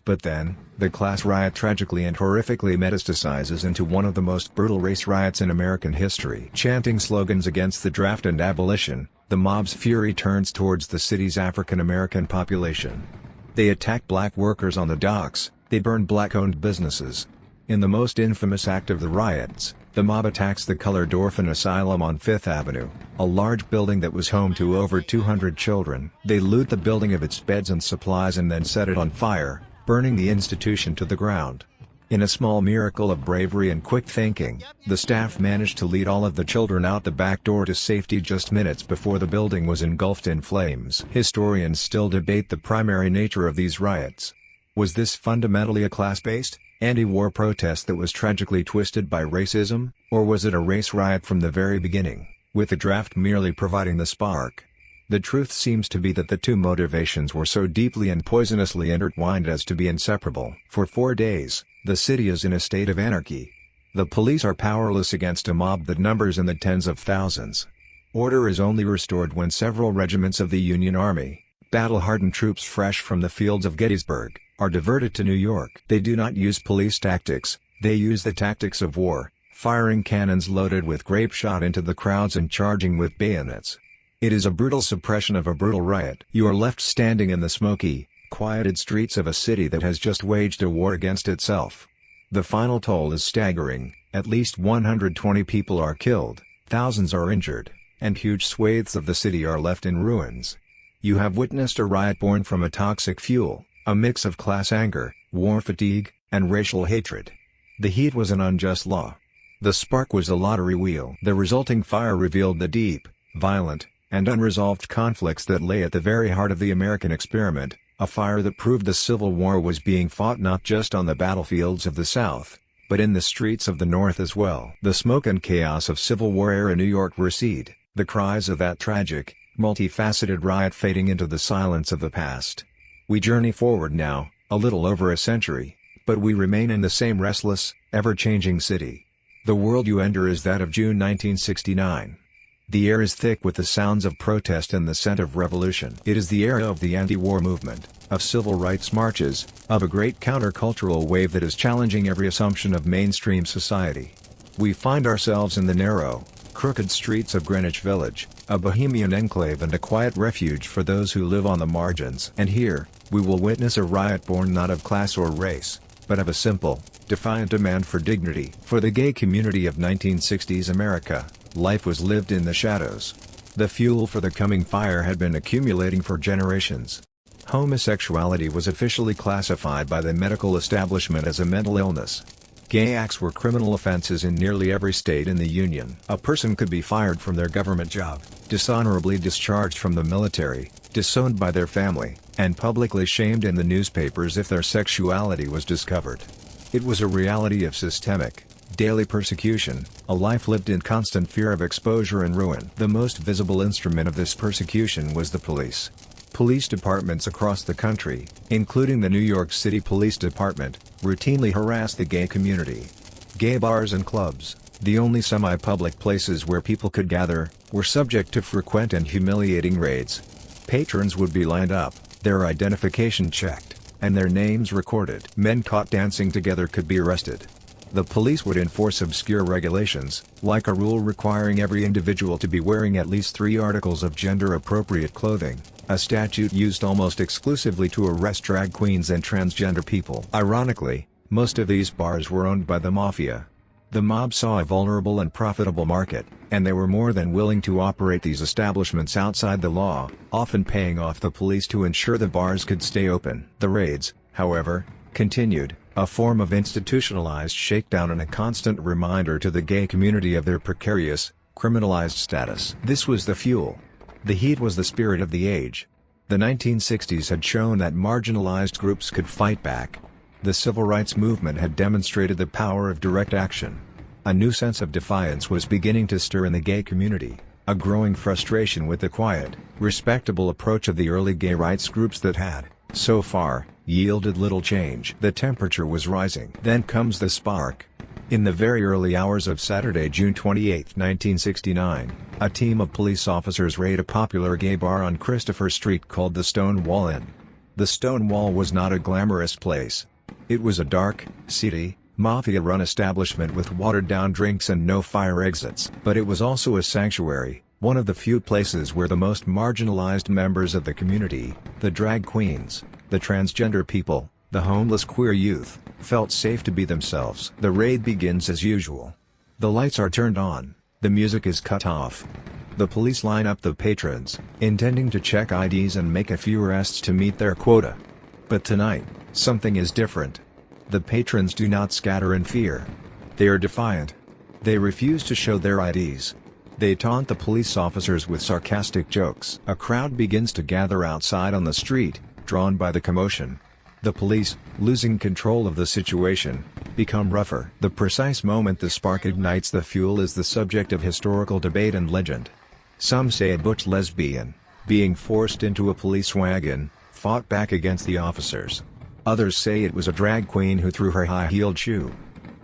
But then, the class riot tragically and horrifically metastasizes into one of the most brutal race riots in American history. Chanting slogans against the draft and abolition, the mob's fury turns towards the city's African American population. They attack black workers on the docks, they burn black-owned businesses. In the most infamous act of the riots, the mob attacks the Colored Orphan Asylum on 5th Avenue, a large building that was home to over 200 children. They loot the building of its beds and supplies and then set it on fire, burning the institution to the ground. In a small miracle of bravery and quick thinking, the staff managed to lead all of the children out the back door to safety just minutes before the building was engulfed in flames. Historians still debate the primary nature of these riots. Was this fundamentally a class-based, anti-war protest that was tragically twisted by racism, or was it a race riot from the very beginning, with the draft merely providing the spark? The truth seems to be that the two motivations were so deeply and poisonously intertwined as to be inseparable. For 4 days, the city is in a state of anarchy. The police are powerless against a mob that numbers in the tens of thousands. Order is only restored when several regiments of the Union Army, battle-hardened troops fresh from the fields of Gettysburg, are diverted to New York. They do not use police tactics, they use the tactics of war, firing cannons loaded with grape shot into the crowds and charging with bayonets. It is a brutal suppression of a brutal riot. You are left standing in the smoky, quieted streets of a city that has just waged a war against itself. The final toll is staggering, at least 120 people are killed, thousands are injured, and huge swathes of the city are left in ruins. You have witnessed a riot born from a toxic fuel, a mix of class anger, war fatigue, and racial hatred. The heat was an unjust law. The spark was a lottery wheel. The resulting fire revealed the deep, violent, and unresolved conflicts that lay at the very heart of the American experiment, a fire that proved the Civil War was being fought not just on the battlefields of the South, but in the streets of the North as well. The smoke and chaos of Civil War era New York recede, the cries of that tragic, multifaceted riot fading into the silence of the past. We journey forward now, a little over a century, but we remain in the same restless, ever-changing city. The world you enter is that of June 1969. The air is thick with the sounds of protest and the scent of revolution. It is the era of the anti-war movement, of civil rights marches, of a great countercultural wave that is challenging every assumption of mainstream society. We find ourselves in the narrow, crooked streets of Greenwich Village, a bohemian enclave and a quiet refuge for those who live on the margins. And here, we will witness a riot born not of class or race, but of a simple, defiant demand for dignity. For the gay community of 1960s America, life was lived in the shadows. The fuel for the coming fire had been accumulating for generations. Homosexuality was officially classified by the medical establishment as a mental illness. Gay acts were criminal offenses in nearly every state in the Union. A person could be fired from their government job, dishonorably discharged from the military, disowned by their family, and publicly shamed in the newspapers if their sexuality was discovered. It was a reality of systemic, daily persecution, a life lived in constant fear of exposure and ruin. The most visible instrument of this persecution was the police. Police departments across the country, including the New York City Police Department, routinely harassed the gay community. Gay bars and clubs, the only semi-public places where people could gather, were subject to frequent and humiliating raids. Patrons would be lined up, their identification checked, and their names recorded. Men caught dancing together could be arrested. The police would enforce obscure regulations, like a rule requiring every individual to be wearing at least 3 articles of gender-appropriate clothing, a statute used almost exclusively to arrest drag queens and transgender people. Ironically, most of these bars were owned by the mafia. The mob saw a vulnerable and profitable market, and they were more than willing to operate these establishments outside the law, often paying off the police to ensure the bars could stay open. The raids, however, continued, a form of institutionalized shakedown and a constant reminder to the gay community of their precarious, criminalized status. This was the fuel. The heat was the spirit of the age. The 1960s had shown that marginalized groups could fight back. The civil rights movement had demonstrated the power of direct action. A new sense of defiance was beginning to stir in the gay community, a growing frustration with the quiet, respectable approach of the early gay rights groups that had, so far, yielded little change. The temperature was rising. Then comes the spark. In the very early hours of Saturday, June 28, 1969, a team of police officers raid a popular gay bar on Christopher Street called the Stonewall Inn. The Stonewall was not a glamorous place. It was a dark, seedy, mafia-run establishment with watered-down drinks and no fire exits. But it was also a sanctuary, one of the few places where the most marginalized members of the community, the drag queens, the transgender people, the homeless queer youth, felt safe to be themselves. The raid begins as usual. The lights are turned on, the music is cut off. The police line up the patrons, intending to check IDs and make a few arrests to meet their quota. But tonight, something is different. The patrons do not scatter in fear. They are defiant. They refuse to show their IDs. They taunt the police officers with sarcastic jokes. A crowd begins to gather outside on the street, drawn by the commotion. The police, losing control of the situation, become rougher. The precise moment the spark ignites the fuel is the subject of historical debate and legend. Some say a butch lesbian, being forced into a police wagon, fought back against the officers. Others say it was a drag queen who threw her high-heeled shoe.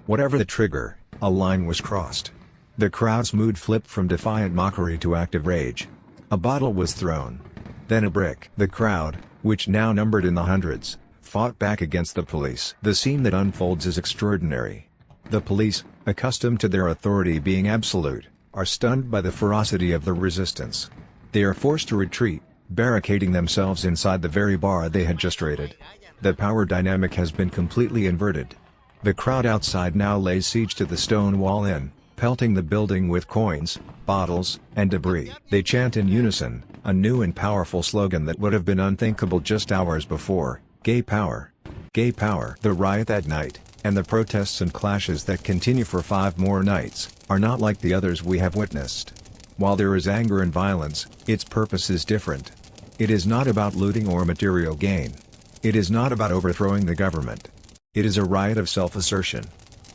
Whatever the trigger, a line was crossed. The crowd's mood flipped from defiant mockery to active rage. A bottle was thrown. Then a brick. The crowd, which now numbered in the hundreds, fought back against the police. The scene that unfolds is extraordinary. The police, accustomed to their authority being absolute, are stunned by the ferocity of the resistance. They are forced to retreat, barricading themselves inside the very bar they had just raided. The power dynamic has been completely inverted. The crowd outside now lays siege to the Stonewall Inn, pelting the building with coins, bottles, and debris. They chant in unison, a new and powerful slogan that would have been unthinkable just hours before: Gay Power. Gay Power. The riot that night, and the protests and clashes that continue for 5 more nights, are not like the others we have witnessed. While there is anger and violence, its purpose is different. It is not about looting or material gain. It is not about overthrowing the government. It is a riot of self-assertion.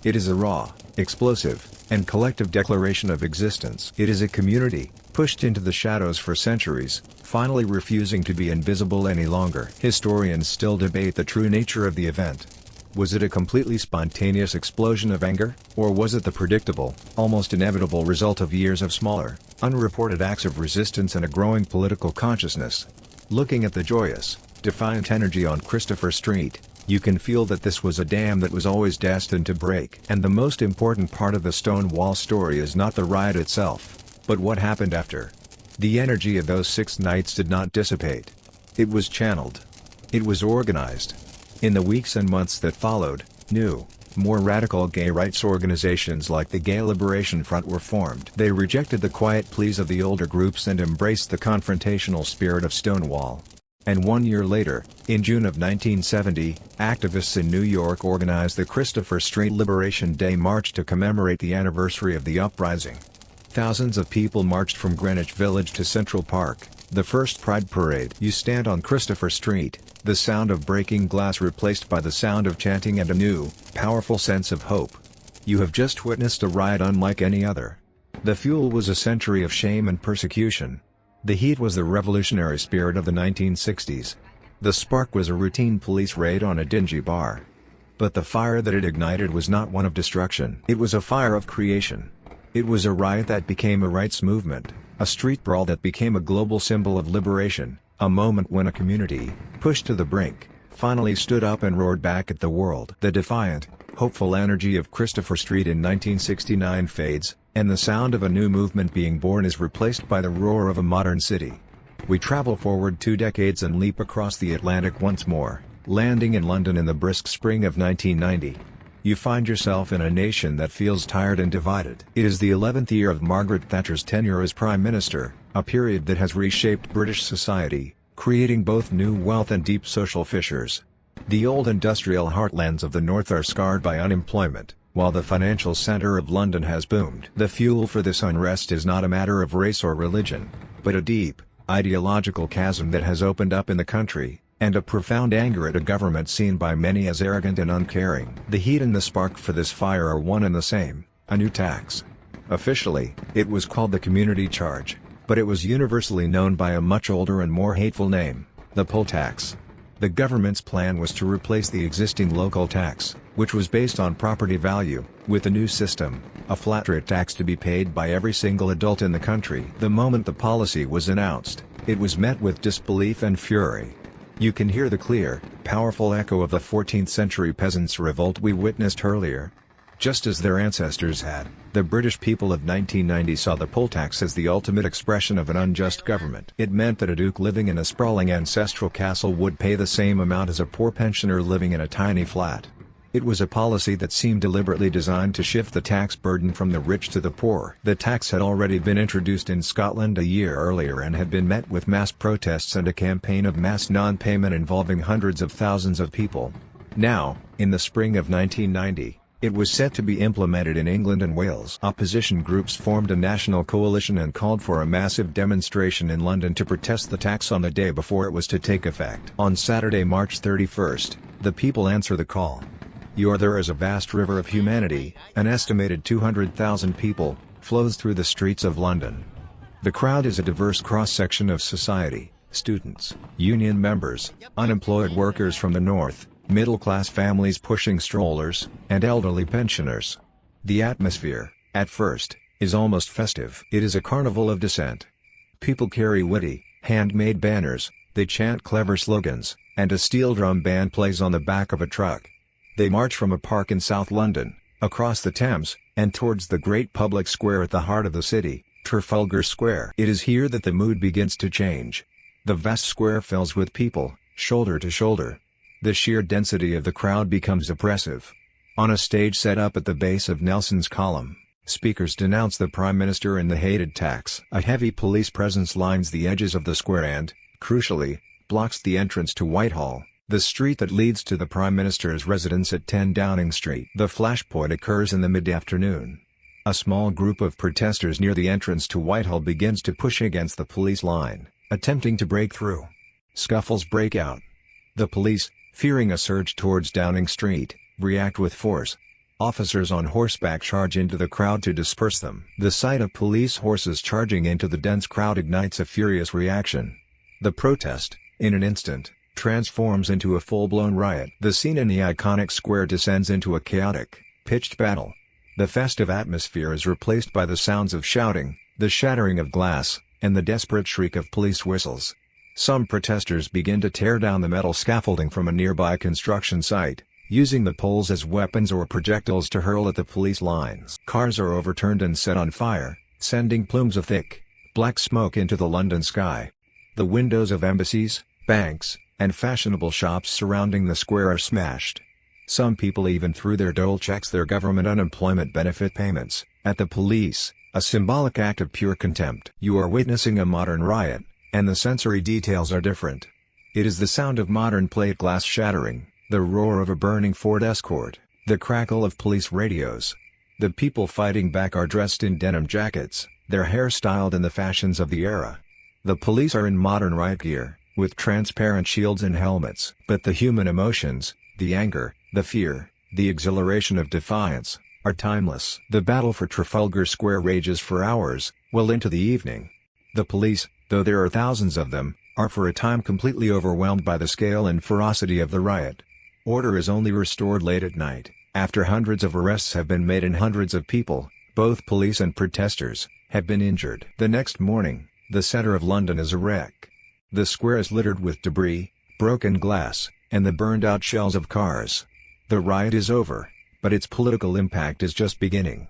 It is a raw, explosive, and collective declaration of existence. It is a community, pushed into the shadows for centuries, finally refusing to be invisible any longer. Historians still debate the true nature of the event. Was it a completely spontaneous explosion of anger, or was it the predictable, almost inevitable result of years of smaller, unreported acts of resistance and a growing political consciousness? Looking at the joyous, defiant energy on Christopher Street, you can feel that this was a dam that was always destined to break. And the most important part of the Stonewall story is not the riot itself, but what happened after. The energy of those 6 nights did not dissipate. It was channeled. It was organized. In the weeks and months that followed, new, more radical gay rights organizations like the Gay Liberation Front were formed. They rejected the quiet pleas of the older groups and embraced the confrontational spirit of Stonewall. And 1 year later, in June of 1970, activists in New York organized the Christopher Street Liberation Day March to commemorate the anniversary of the uprising. Thousands of people marched from Greenwich Village to Central Park, the first Pride Parade. You stand on Christopher Street, the sound of breaking glass replaced by the sound of chanting and a new, powerful sense of hope. You have just witnessed a riot unlike any other. The fuel was a century of shame and persecution. The heat was the revolutionary spirit of the 1960s. The spark was a routine police raid on a dingy bar. But the fire that it ignited was not one of destruction. It was a fire of creation. It was a riot that became a rights movement, a street brawl that became a global symbol of liberation, a moment when a community, pushed to the brink, finally stood up and roared back at the world. The defiant, hopeful energy of Christopher Street in 1969 fades, and the sound of a new movement being born is replaced by the roar of a modern city. We travel forward 2 decades and leap across the Atlantic once more, landing in London in the brisk spring of 1990. You find yourself in a nation that feels tired and divided. It is the 11th year of Margaret Thatcher's tenure as Prime Minister, a period that has reshaped British society, creating both new wealth and deep social fissures. The old industrial heartlands of the north are scarred by unemployment, while the financial centre of London has boomed. The fuel for this unrest is not a matter of race or religion, but a deep, ideological chasm that has opened up in the country, and a profound anger at a government seen by many as arrogant and uncaring. The heat and the spark for this fire are one and the same: a new tax. Officially, it was called the Community Charge, but it was universally known by a much older and more hateful name: the poll tax. The government's plan was to replace the existing local tax, which was based on property value, with a new system, a flat rate tax to be paid by every single adult in the country. The moment the policy was announced, it was met with disbelief and fury. You can hear the clear, powerful echo of the 14th century peasants' revolt we witnessed earlier. Just as their ancestors had, the British people of 1990 saw the poll tax as the ultimate expression of an unjust government. It meant that a duke living in a sprawling ancestral castle would pay the same amount as a poor pensioner living in a tiny flat. It was a policy that seemed deliberately designed to shift the tax burden from the rich to the poor. The tax had already been introduced in Scotland a year earlier and had been met with mass protests and a campaign of mass non-payment involving hundreds of thousands of people. Now, in the spring of 1990, it was set to be implemented in England and Wales. Opposition groups formed a national coalition and called for a massive demonstration in London to protest the tax on the day before it was to take effect. On Saturday, March 31st, the people answer the call. There is a vast river of humanity, an estimated 200,000 people, flows through the streets of London. The crowd is a diverse cross-section of society: students, union members, unemployed workers from the north, middle-class families pushing strollers, and elderly pensioners. The atmosphere, at first, is almost festive. It is a carnival of dissent. People carry witty, handmade banners, they chant clever slogans, and a steel drum band plays on the back of a truck. They march from a park in South London, across the Thames, and towards the great public square at the heart of the city, Trafalgar Square. It is here that the mood begins to change. The vast square fills with people, shoulder to shoulder. The sheer density of the crowd becomes oppressive. On a stage set up at the base of Nelson's Column, speakers denounce the Prime Minister and the hated tax. A heavy police presence lines the edges of the square and, crucially, blocks the entrance to Whitehall, the street that leads to the Prime Minister's residence at 10 Downing Street. The flashpoint occurs in the mid-afternoon. A small group of protesters near the entrance to Whitehall begins to push against the police line, attempting to break through. Scuffles break out. The police, fearing a surge towards Downing Street, react with force. Officers on horseback charge into the crowd to disperse them. The sight of police horses charging into the dense crowd ignites a furious reaction. The protest, in an instant, transforms into a full-blown riot. The scene in the iconic square descends into a chaotic, pitched battle. The festive atmosphere is replaced by the sounds of shouting, the shattering of glass, and the desperate shriek of police whistles. Some protesters begin to tear down the metal scaffolding from a nearby construction site, using the poles as weapons or projectiles to hurl at the police lines. Cars are overturned and set on fire, sending plumes of thick, black smoke into the London sky. The windows of embassies, banks, and fashionable shops surrounding the square are smashed. Some people even threw their dole checks, their government unemployment benefit payments, at the police, a symbolic act of pure contempt. You are witnessing a modern riot, and the sensory details are different. It is the sound of modern plate glass shattering, the roar of a burning Ford Escort, the crackle of police radios. The people fighting back are dressed in denim jackets, their hair styled in the fashions of the era. The police are in modern riot gear, with transparent shields and helmets. But the human emotions, the anger, the fear, the exhilaration of defiance, are timeless. The battle for Trafalgar Square rages for hours, well into the evening. The police, though there are thousands of them, are for a time completely overwhelmed by the scale and ferocity of the riot. Order is only restored late at night, after hundreds of arrests have been made and hundreds of people, both police and protesters, have been injured. The next morning, the center of London is a wreck. The square is littered with debris, broken glass, and the burned-out shells of cars. The riot is over, but its political impact is just beginning.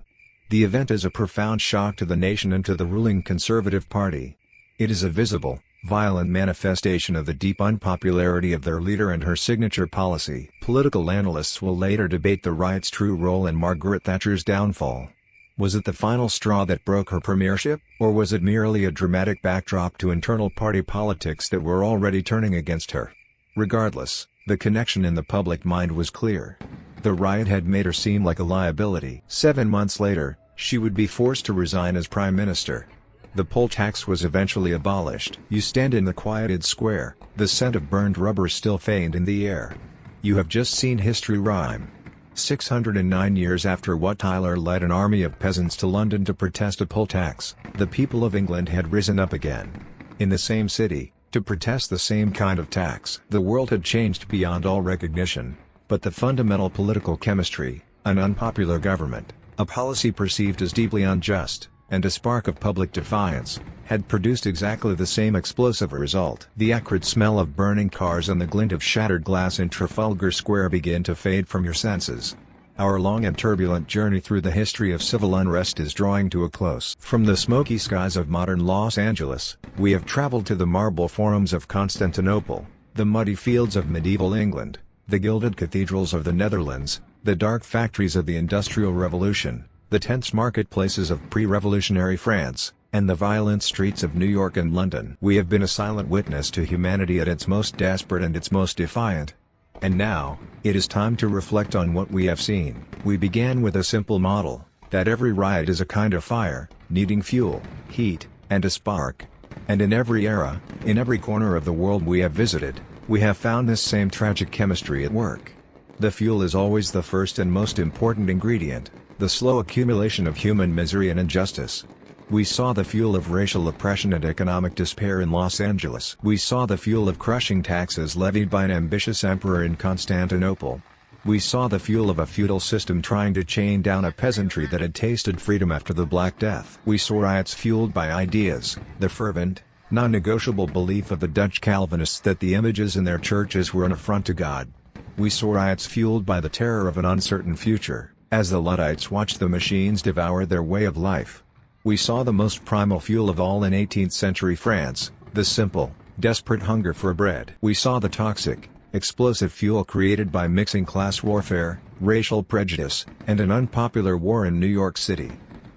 The event is a profound shock to the nation and to the ruling Conservative Party. It is a visible, violent manifestation of the deep unpopularity of their leader and her signature policy. Political analysts will later debate the Riot's true role in Margaret Thatcher's downfall. Was it the final straw that broke her premiership, or was it merely a dramatic backdrop to internal party politics that were already turning against her? Regardless, the connection in the public mind was clear. The Riot had made her seem like a liability. 7 months later, she would be forced to resign as Prime Minister. The poll tax was eventually abolished. You stand in the quieted square, the scent of burned rubber still faint in the air. You have just seen history rhyme. 609 years after Wat Tyler led an army of peasants to London to protest a poll tax, the people of England had risen up again. In the same city, to protest the same kind of tax. The world had changed beyond all recognition, but the fundamental political chemistry, an unpopular government, a policy perceived as deeply unjust, and a spark of public defiance, had produced exactly the same explosive result. The acrid smell of burning cars and the glint of shattered glass in Trafalgar Square begin to fade from your senses. Our long and turbulent journey through the history of civil unrest is drawing to a close. From the smoky skies of modern Los Angeles, we have traveled to the marble forums of Constantinople, the muddy fields of medieval England, the gilded cathedrals of the Netherlands, the dark factories of the Industrial Revolution, the tense marketplaces of pre-revolutionary France, and the violent streets of New York and London. We have been a silent witness to humanity at its most desperate and its most defiant. And now, it is time to reflect on what we have seen. We began with a simple model, that every riot is a kind of fire, needing fuel, heat, and a spark. And in every era, in every corner of the world we have visited, we have found this same tragic chemistry at work. The fuel is always the first and most important ingredient, the slow accumulation of human misery and injustice. We saw the fuel of racial oppression and economic despair in Los Angeles. We saw the fuel of crushing taxes levied by an ambitious emperor in Constantinople. We saw the fuel of a feudal system trying to chain down a peasantry that had tasted freedom after the Black Death. We saw riots fueled by ideas, the fervent, non-negotiable belief of the Dutch Calvinists that the images in their churches were an affront to God. We saw riots fueled by the terror of an uncertain future, as the Luddites watched the machines devour their way of life. We saw the most primal fuel of all in 18th century France, the simple, desperate hunger for bread. We saw the toxic, explosive fuel created by mixing class warfare, racial prejudice, and an unpopular war in New York City.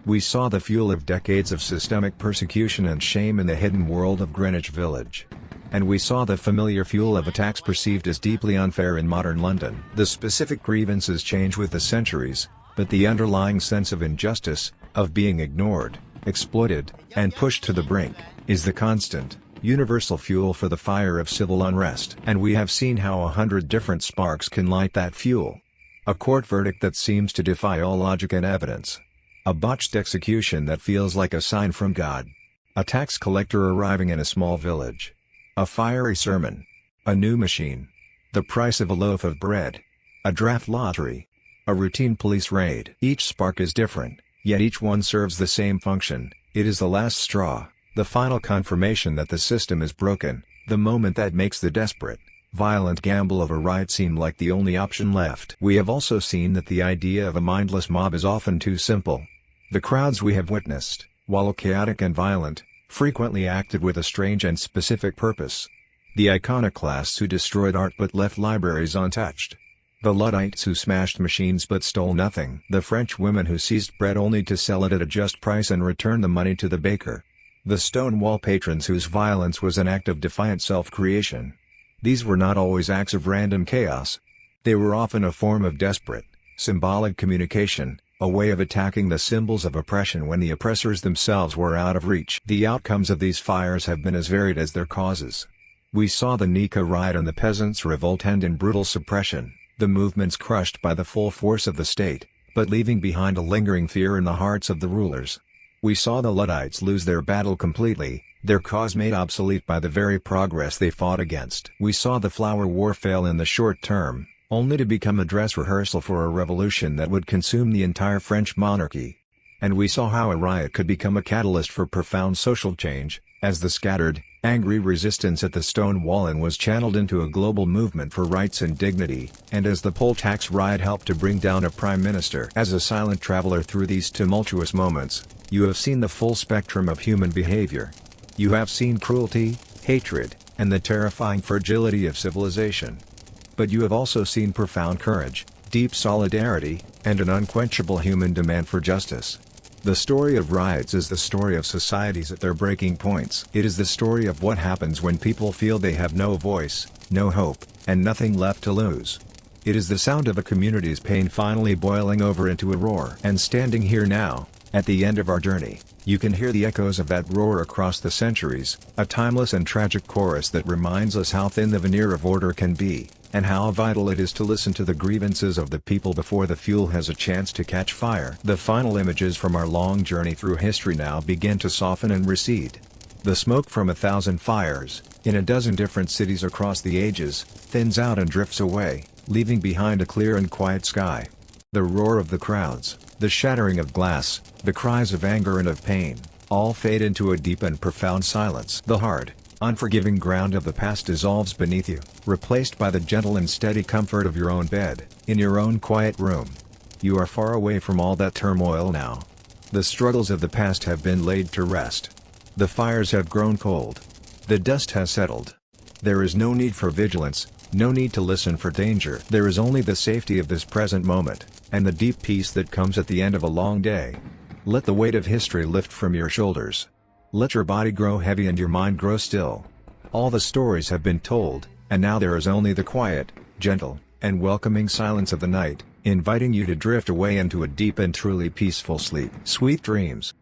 We saw the fuel of decades of systemic persecution and shame in the hidden world of Greenwich Village. And we saw the familiar fuel of attacks perceived as deeply unfair in modern London. The specific grievances change with the centuries, but the underlying sense of injustice, of being ignored, exploited, and pushed to the brink, is the constant, universal fuel for the fire of civil unrest. And we have seen how 100 different sparks can light that fuel. A court verdict that seems to defy all logic and evidence. A botched execution that feels like a sign from God. A tax collector arriving in a small village. A fiery sermon. A new machine. The price of a loaf of bread. A draft lottery. A routine police raid. Each spark is different, yet each one serves the same function. It is the last straw, the final confirmation that the system is broken, the moment that makes the desperate, violent gamble of a riot seem like the only option left. We have also seen that the idea of a mindless mob is often too simple. The crowds we have witnessed, while chaotic and violent, frequently acted with a strange and specific purpose. The iconoclasts who destroyed art but left libraries untouched. The Luddites who smashed machines but stole nothing. The French women who seized bread only to sell it at a just price and return the money to the baker. The Stonewall patrons whose violence was an act of defiant self-creation. These were not always acts of random chaos. They were often a form of desperate, symbolic communication, a way of attacking the symbols of oppression when the oppressors themselves were out of reach. The outcomes of these fires have been as varied as their causes. We saw the Nika riot and the peasants' revolt end in brutal suppression, the movements crushed by the full force of the state, but leaving behind a lingering fear in the hearts of the rulers. We saw the Luddites lose their battle completely, their cause made obsolete by the very progress they fought against. We saw the flower war fail in the short term, only to become a dress rehearsal for a revolution that would consume the entire French monarchy. And we saw how a riot could become a catalyst for profound social change, as the scattered, angry resistance at the Stonewalling was channeled into a global movement for rights and dignity, and as the poll tax riot helped to bring down a prime minister. As a silent traveler through these tumultuous moments, you have seen the full spectrum of human behavior. You have seen cruelty, hatred, and the terrifying fragility of civilization. But you have also seen profound courage, deep solidarity, and an unquenchable human demand for justice. The story of riots is the story of societies at their breaking points. It is the story of what happens when people feel they have no voice, no hope, and nothing left to lose. It is the sound of a community's pain finally boiling over into a roar. And standing here now, at the end of our journey, you can hear the echoes of that roar across the centuries, a timeless and tragic chorus that reminds us how thin the veneer of order can be, and how vital it is to listen to the grievances of the people before the fuel has a chance to catch fire. The final images from our long journey through history now begin to soften and recede. The smoke from 1,000 fires, in a dozen different cities across the ages, thins out and drifts away, leaving behind a clear and quiet sky. The roar of the crowds, the shattering of glass, the cries of anger and of pain, all fade into a deep and profound silence. The hard, unforgiving ground of the past dissolves beneath you, replaced by the gentle and steady comfort of your own bed, in your own quiet room. You are far away from all that turmoil now. The struggles of the past have been laid to rest. The fires have grown cold. The dust has settled. There is no need for vigilance, no need to listen for danger. There is only the safety of this present moment, and the deep peace that comes at the end of a long day. Let the weight of history lift from your shoulders. Let your body grow heavy and your mind grow still. All the stories have been told, and now there is only the quiet, gentle, and welcoming silence of the night, inviting you to drift away into a deep and truly peaceful sleep. Sweet dreams.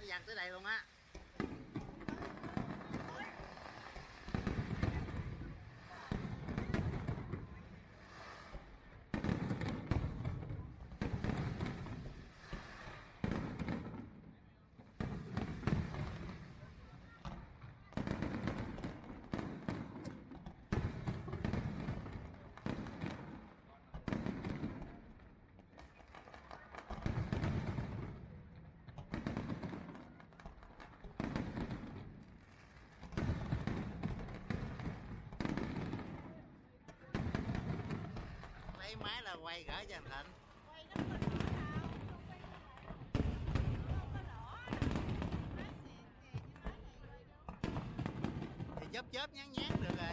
Dàn tới đây luôn á. Lấy máy là quay gửi cho anh Thịnh. Thì chớp nhán nhán được rồi.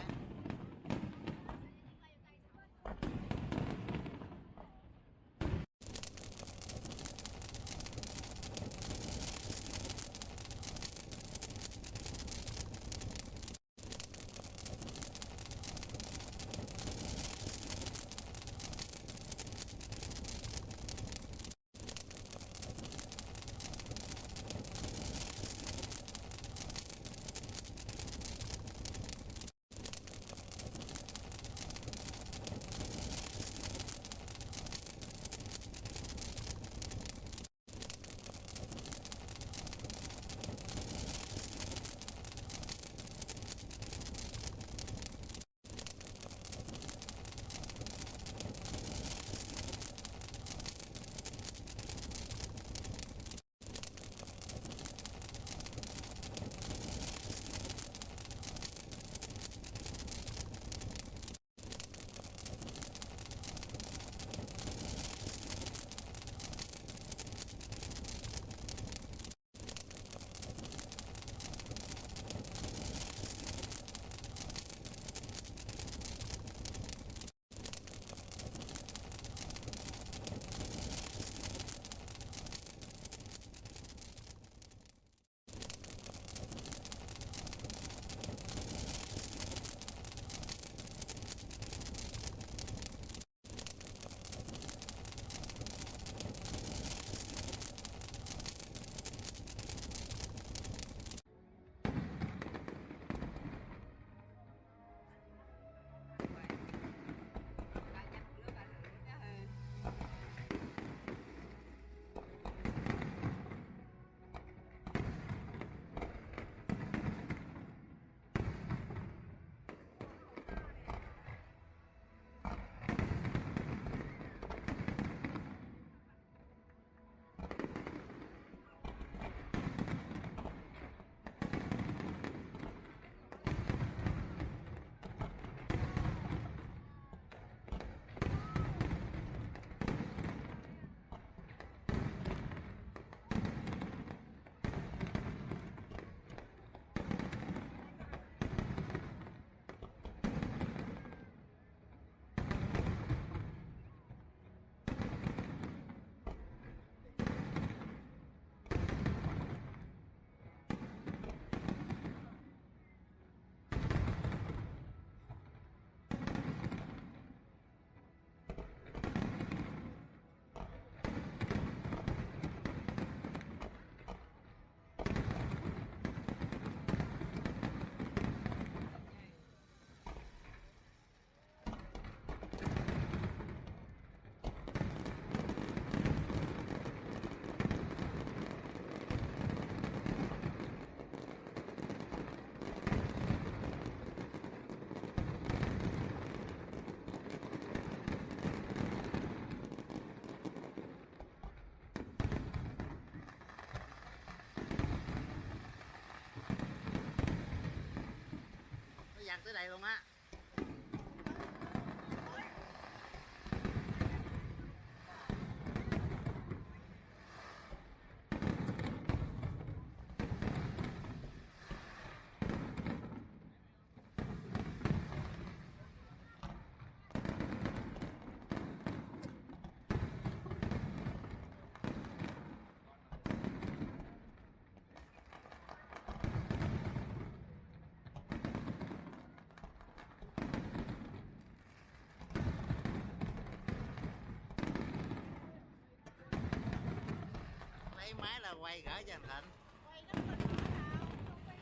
quay máy là quay gỡ cho anh Thịnh. Quay nó có rõ đâu, không quay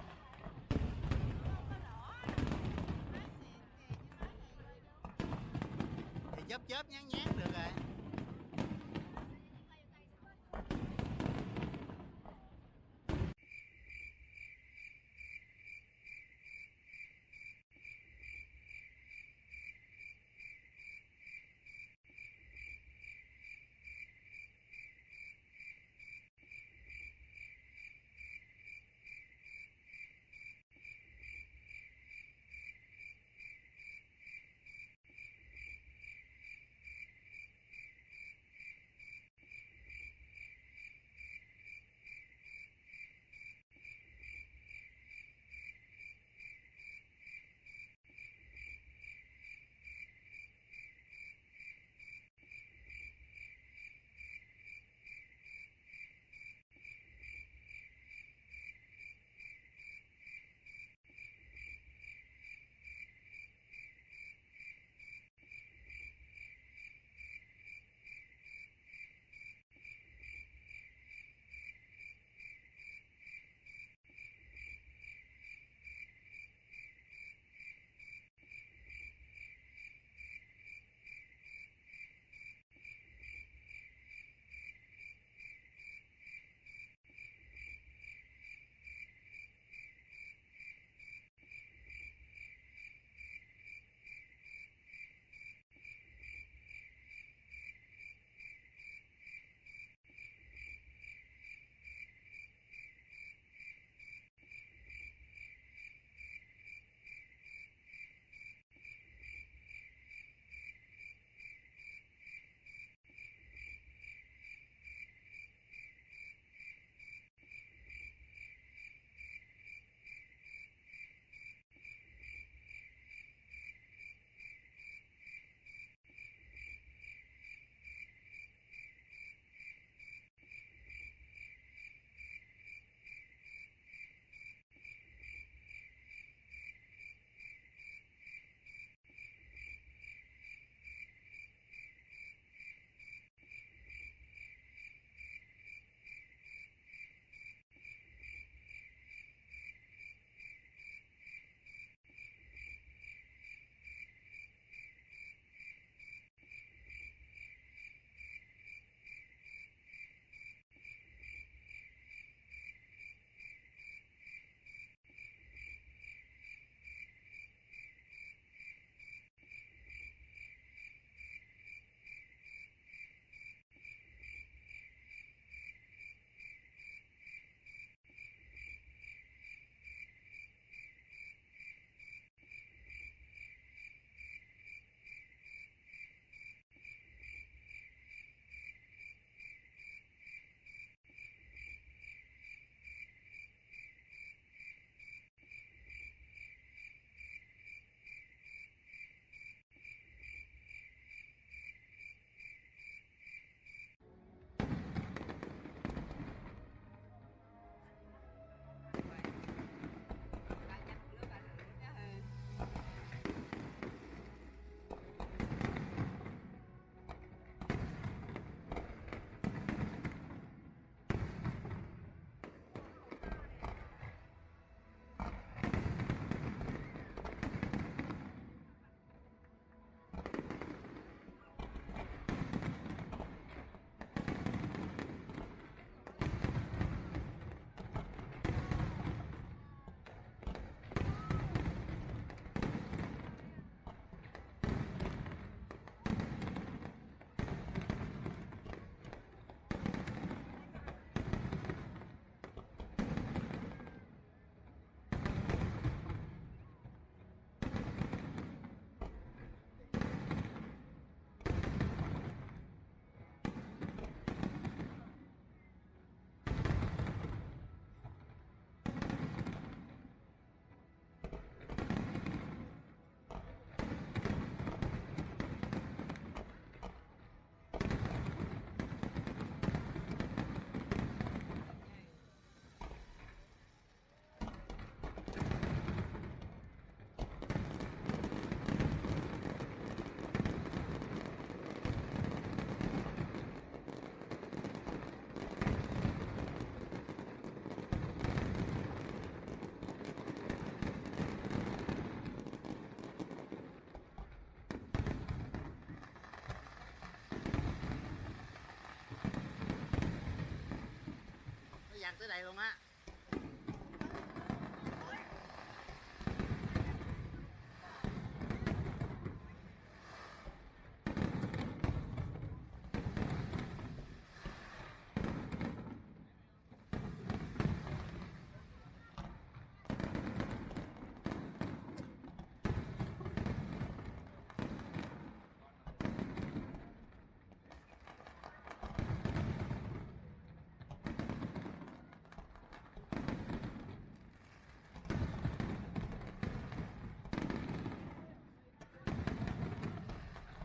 không có rõ. Nói xịn kìa chứ nói này quay đâu. Thì chớp nhán nhán được rồi. chặt tới đây luôn á.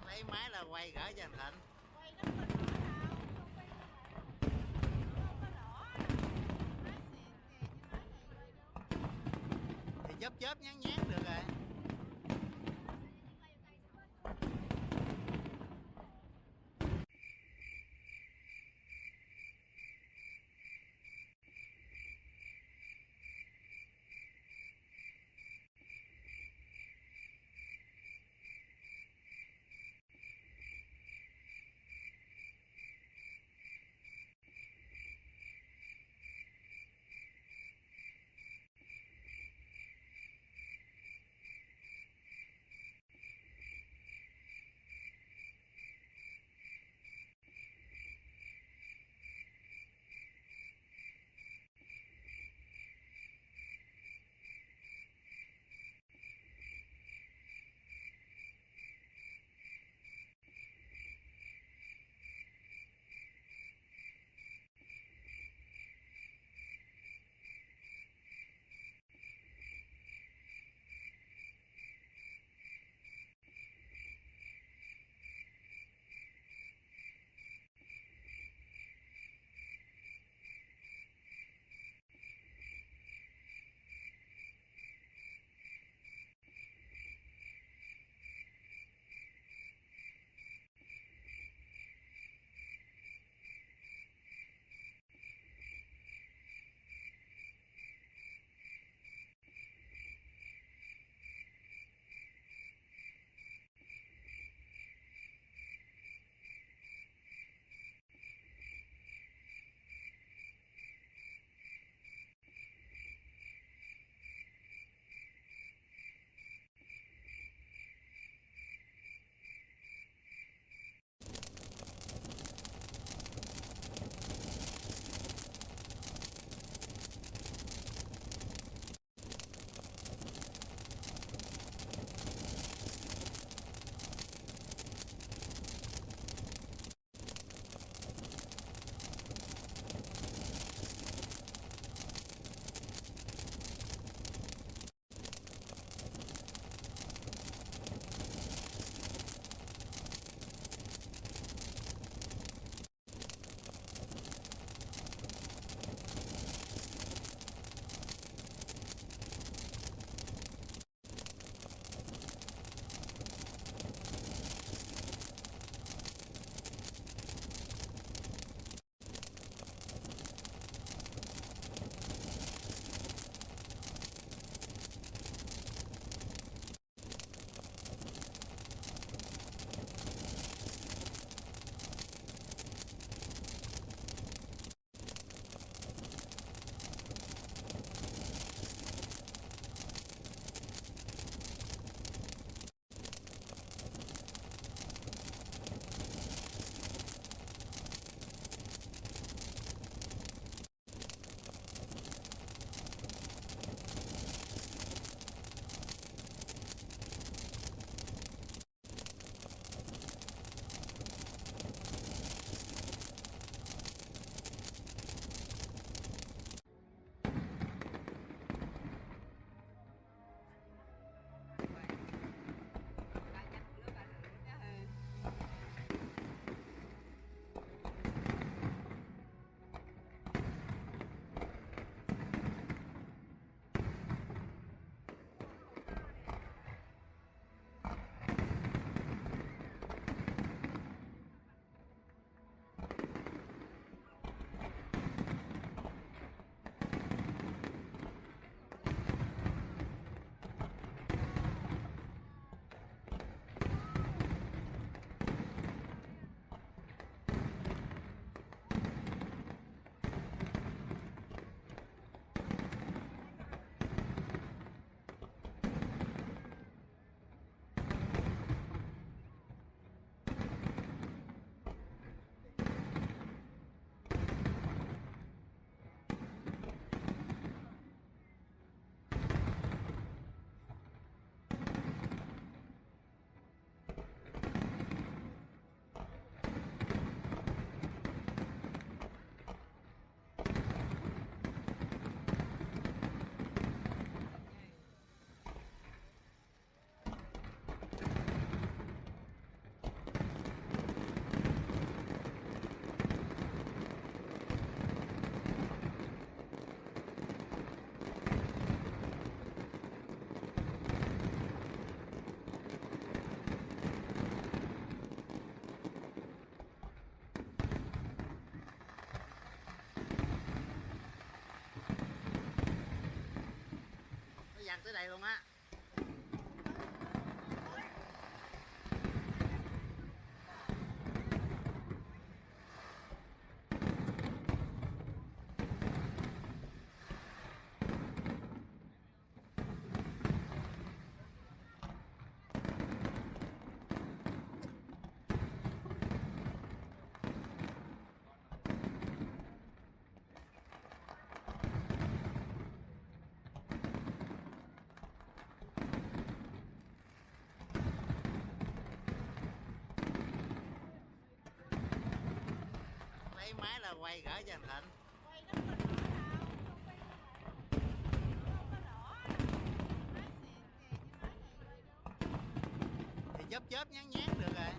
Lấy máy là quay gửi cho anh Thịnh. Quay nó không có đỏ đâu, không quay nó không có đỏ. Nói xịn kìa chứ nói vậy rồi đâu. Thì chớp chớp nhán nhán được rồi. tới đây luôn á. Lấy máy là quay gửi cho anh Thịnh. Quay nó không có đỏ đâu, không quay nó không có đỏ. Nói xịn kìa chứ nói vậy rồi đâu. Thì chớp nhán nhán được rồi.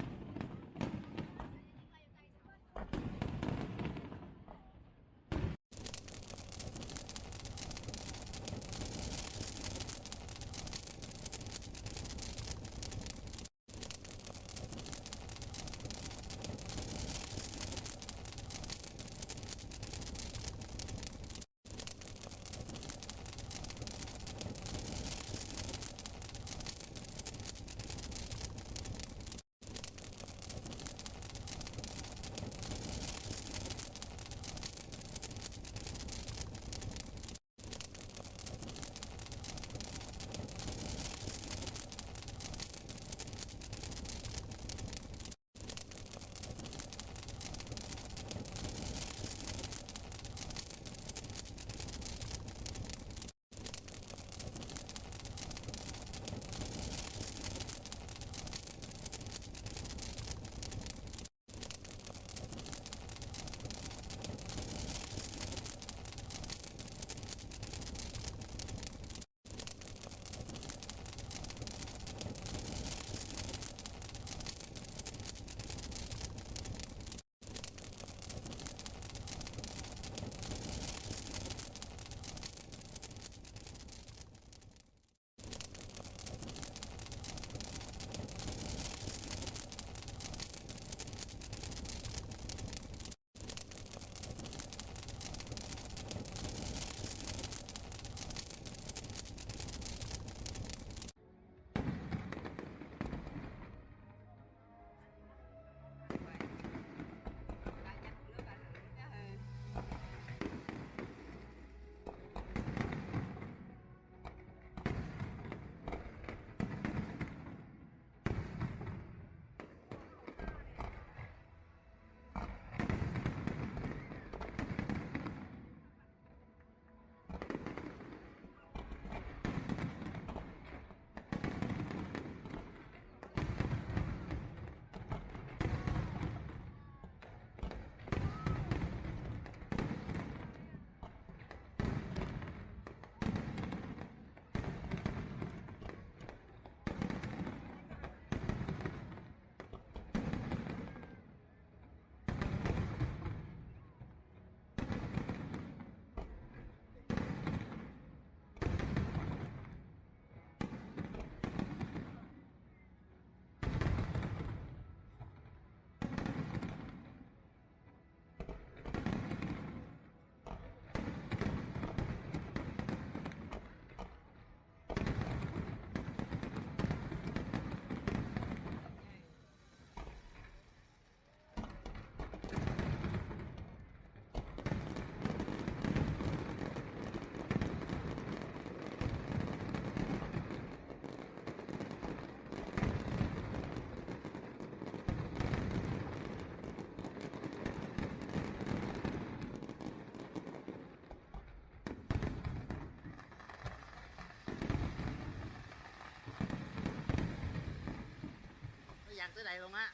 Dàn tới đây luôn á.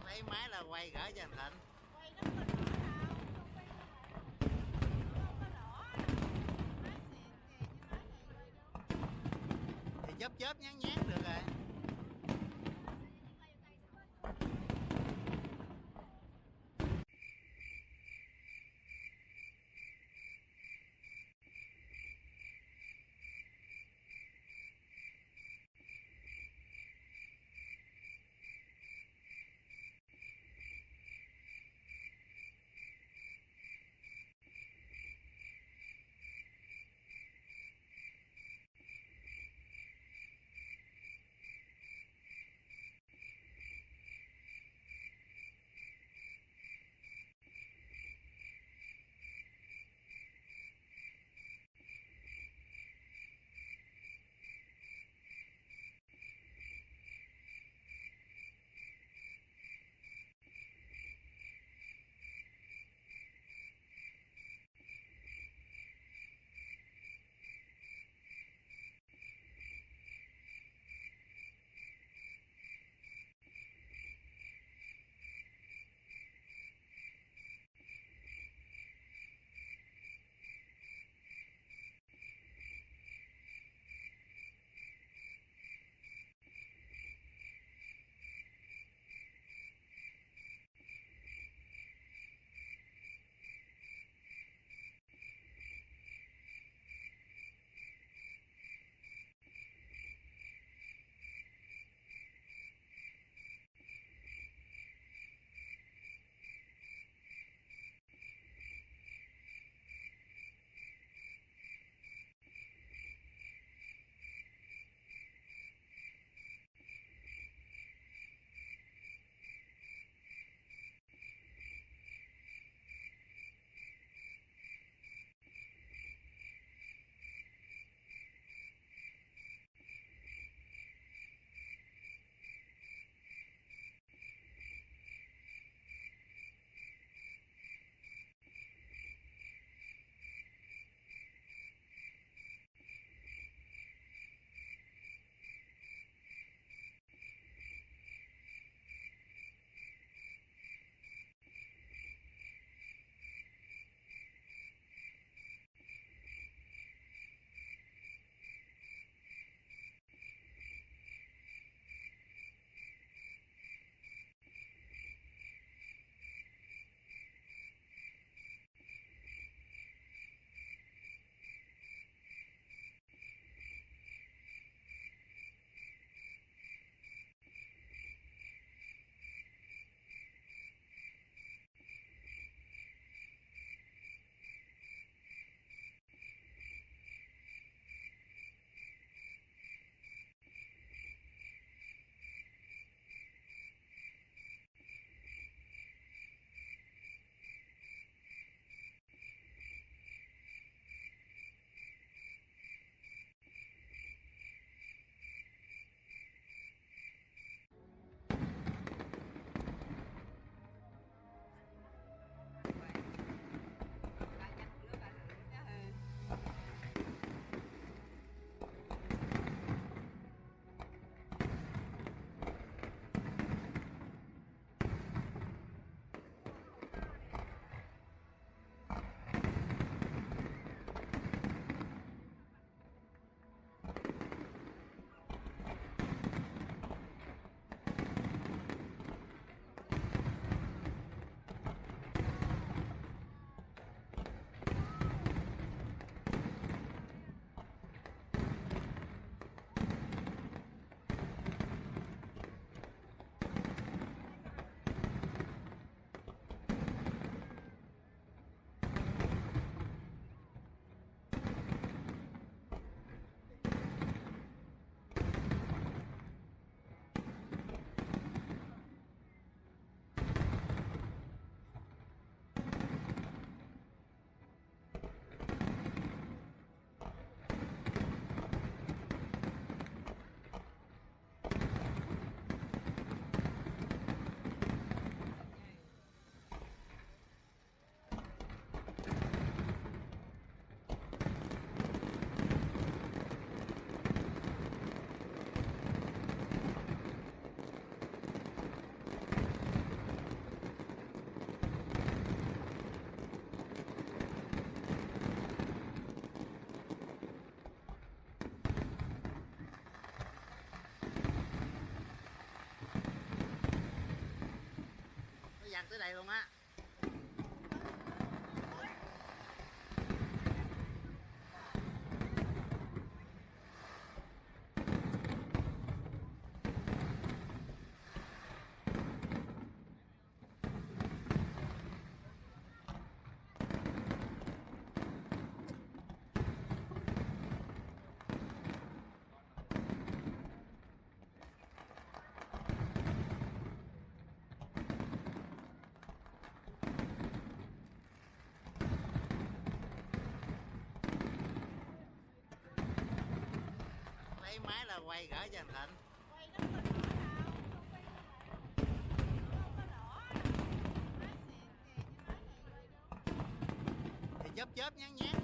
Lấy máy là quay gửi cho anh Thịnh. Quay nó chớp nhán nhán được rồi. dàn tới đây luôn á. Lấy máy là quay gửi cho anh Thịnh. quay nó có đỏ đâu, không quay không có đỏ. Nói xịn kìa, chứ nói vậy quay đâu. Thì chớp chớp nhán nhán